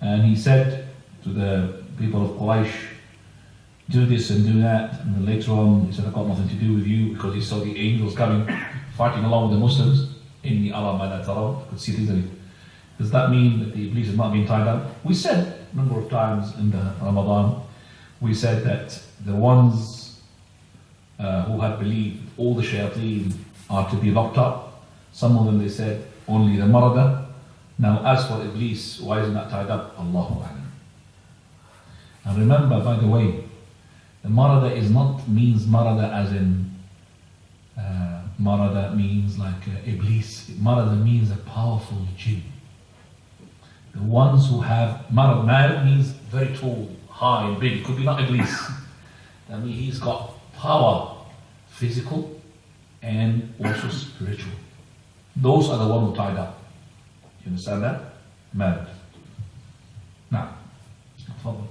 Speaker 1: and he said to the people of Quraysh, do this and do that, and then later on he said, I've got nothing to do with you, because he saw the angels coming, fighting along with the Muslims. Inni ara ma la taraw, could see things. Does that mean that the Iblis has not been tied up? We said a number of times in the Ramadan, we said that the ones who had believed all the shayateen are to be locked up. Some of them they said only the marada. Now as for Iblis, why isn't that tied up? Allahu A'lam. And remember, by the way, the marada means marada as in marada means like Iblis. Marada means a powerful jinn. The ones who have marad means very tall, high and big. It could be not Iblis. I mean, he's got power, physical and also spiritual. Those are the ones who tied up. You understand that? Married. Now, follow.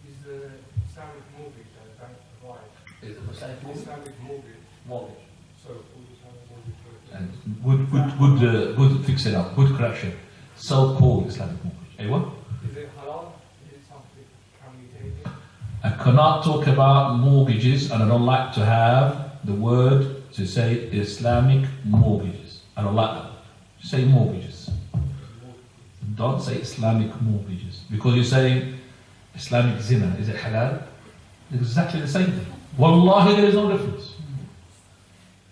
Speaker 3: Is the Islamic mortgage that the bank provide?
Speaker 1: Is the
Speaker 3: Islamic mortgage.
Speaker 1: Mortgage.
Speaker 3: So, all Islamic mortgage.
Speaker 1: And good, fix it up. Good correction. So-called Islamic mortgage. Eh, what?
Speaker 3: Is it halal? Is it something? Can we take it?
Speaker 1: I cannot talk about mortgages, and I don't like to have the word to say Islamic mortgages. I don't like that. Say mortgages. Don't say Islamic mortgages. Because you're saying Islamic zina. Is it halal? It's exactly the same thing. Wallahi, there is no difference.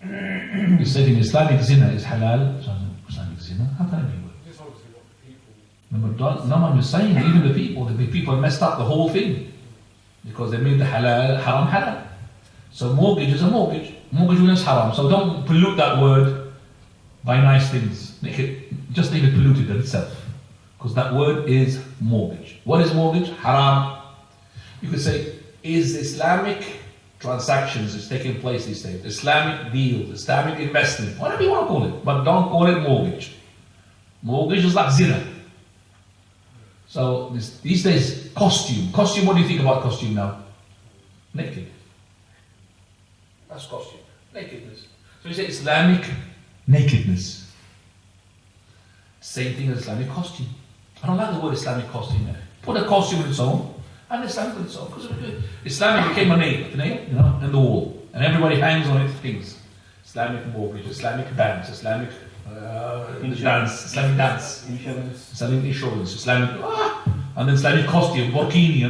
Speaker 1: You're saying Islamic zina is halal. Islamic zina? How can it be?
Speaker 3: This obviously what the people.
Speaker 1: Remember, no one is saying, even the people messed up the whole thing. Because they made the halal, haram, halal. So mortgage is a mortgage. Mortgage is haram. So don't pollute that word by nice things. Just leave it polluted in itself. Because that word is mortgage. What is mortgage? Haram. You could say, is Islamic transactions is taking place these days. Islamic deals, Islamic investment, whatever you want to call it. But don't call it mortgage. Mortgage is like zina. So these days, costume. Costume, what do you think about costume now? Naked. That's costume. Nakedness. So you say Islamic nakedness. Same thing as Islamic costume. I don't like the word Islamic costume there. Put a costume in its own, and Islamic in its own. Because Islamic became a nail, in the wall. And everybody hangs on it things. Islamic mortgage, Islamic banks, Islamic dance, Islamic dance, Islamic insurance, Islamic, and then Islamic costume, burkini,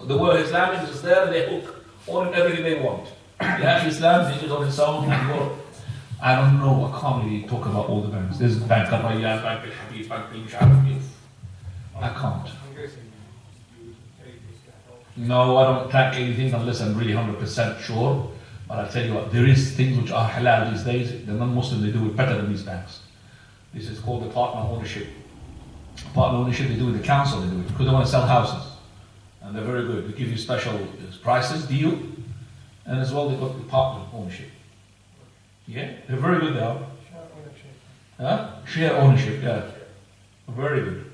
Speaker 1: The word Islamic is there, they hook on everything they want. Yeah, Islam is on its own, I don't know, I can't really talk about all the banks. There's Bank Al-Rayyan, Bank Al-Habib, Bank Al-Musharraf. I can't.
Speaker 3: I'm guessing you would take this to help.
Speaker 1: No, I don't track anything unless I'm really 100% sure. But I tell you what, there is things which are halal these days. The non-Muslim, they do it better than these banks. This is called the partner ownership. Partner ownership, they do it, the council, they do it, because they want to sell houses. And they're very good. They give you special prices, deal. And as well, they've got the partner ownership. Yeah, they're very good there.
Speaker 3: Share ownership.
Speaker 1: Huh? Share ownership, yeah. Very good.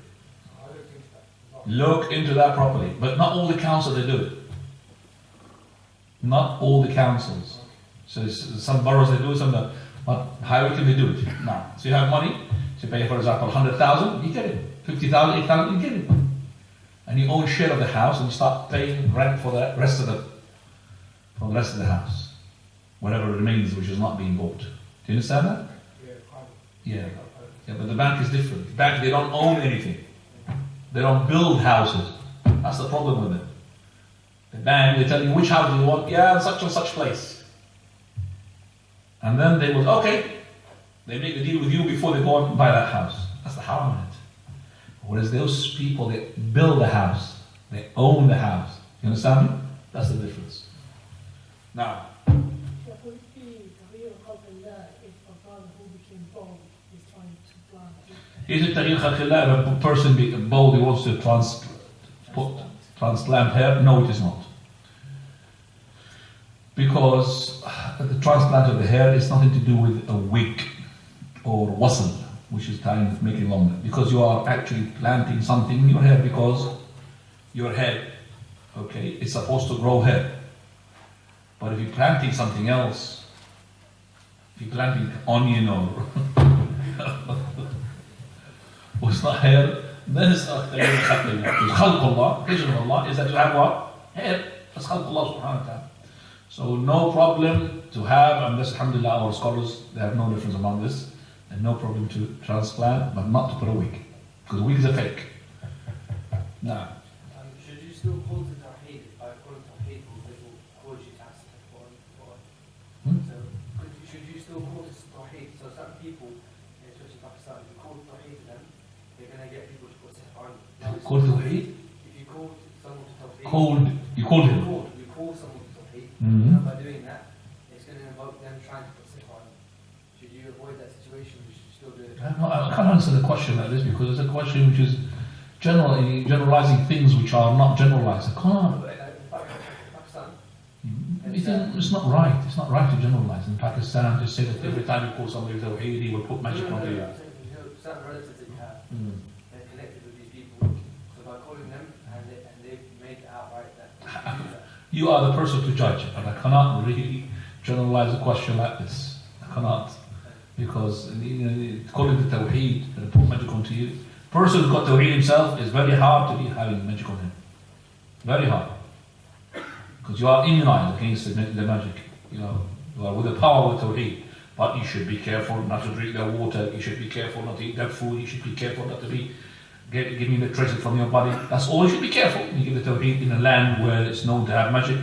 Speaker 3: I looked into that.
Speaker 1: Look into that properly. But not all the councils, they do it. Not all the councils. So some boroughs, they do it, some don't. But how can they do it? No. So you have money, so you pay, for example, 100,000, you get it. 50,000, 8,000, you get it. And you own share of the house, and you start paying rent for the rest of the house. Whatever remains which is not being bought. Do you understand that?
Speaker 3: Yeah, private.
Speaker 1: Yeah. Yeah, but the bank is different. The bank, they don't own anything. They don't build houses. That's the problem with them. The bank, they tell you which house you want. Yeah, such and such place. And then they will, okay. They make a deal with you before they go and buy that house. That's the haram in it. Whereas those people, they build the house. They own the house. You understand me? That's the difference. Now,
Speaker 8: Would it be real khalqillah if a brother who became bald is trying to plant it?
Speaker 1: is it taghyir khalqillah if a person be bald, he wants to transplant hair? No, it is not. Because the transplant of the hair is nothing to do with a wig or wasl, which is time making longer. Because you are actually planting something in your hair because your head, okay, is supposed to grow hair. But if you're planting something else, if you're planting onion or it's not hair, then it's not taghyir khalqillah. Because khalqullah, vision of Allah, is that you have what? Hair. That's khalqullah subhanahu wa ta'ala. So no problem to have, and this, alhamdulillah, our scholars, they have no difference among this, and no problem to transplant, but not to put a wig, because a wig is a fake. Now,
Speaker 5: Should you still call to Tawheed by calling Tawheed because it will cause you to ask for So should you still call to Tawheed? So certain people, especially in Pakistan, if you call Tawheed to them, they're going to get people to put Sihr on you.
Speaker 1: called Tawheed?
Speaker 5: If you call someone to Tawheed,
Speaker 1: You called him?
Speaker 5: You call someone to Tawheed,
Speaker 1: Mhm.
Speaker 5: and by doing that, it's going to invoke them trying to put Sihr on you. Should you avoid that situation? You should still do it.
Speaker 1: I can't answer the question like this because it's a question which is generalizing things which are not generalized. I can't.
Speaker 5: Pakistan,
Speaker 1: It's not right. It's not right to generalize. In Pakistan, to say that every time you call somebody Tawheed, he will put magic on you.
Speaker 5: Certain relatives that you have,
Speaker 1: Mm.
Speaker 5: they're connected with these people. So by calling them, and they've made it outright that you do that.
Speaker 1: You are the person to judge, and I cannot really generalize a question like this. I cannot, because calling the Tawheed and put magic onto you. Person who's got Tawheed himself is very hard to be having magic on him. Very hard. Because you are immunized against the magic. You are with the power of Tawheed. But you should be careful not to drink their water. You should be careful not to eat their food. You should be careful not to be giving the treasure from your body. That's all. You should be careful. You give the Tawheed in a land where it's known to have magic.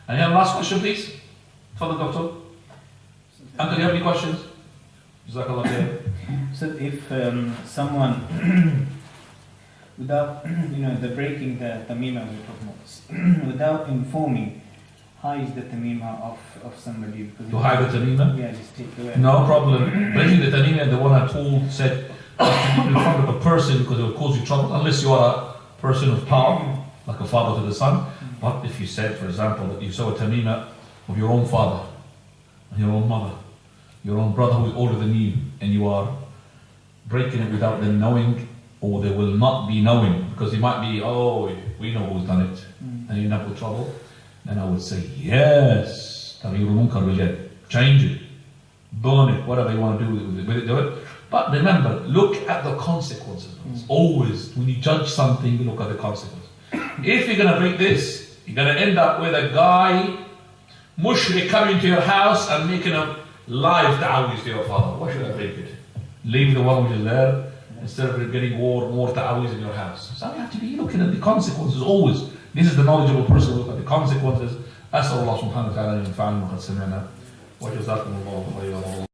Speaker 1: And you have last question, please, for the doctor. Uncle, do you have any questions? Jazakallah khair.
Speaker 2: So if someone, without, the breaking the tamima we're talking about, without informing, hides the tamima of somebody. Because
Speaker 1: To hide the tamima?
Speaker 2: Yeah, just take away.
Speaker 1: No problem. Breaking the tamima, the one I told said in front of a person because it will cause you trouble, unless you are a person of power, like a father to the son. But if you said, for example, that you saw a tamima of your own father, your own mother, your own brother who is older than you, and you are breaking it without them knowing, or they will not be knowing, because it might be, oh, we know who's done it, and you end up with trouble, then I would say, yes, change it, burn it, whatever you want to do with it, do it. But remember, look at the consequences. Always, when you judge something, look at the consequences. If you're going to break this, you're going to end up with a guy, mushrik, coming to your house and making a live ta'awiz to your father. Why should I break it? Leave the one which is there, instead of getting more ta'awiz in your house. So you have to be looking at the consequences always. This is the knowledgeable person, look at the consequences. أسأل الله سبحانه وتعالى أن ينفعنا وقد سمعنا وجزاكم الله خيرا.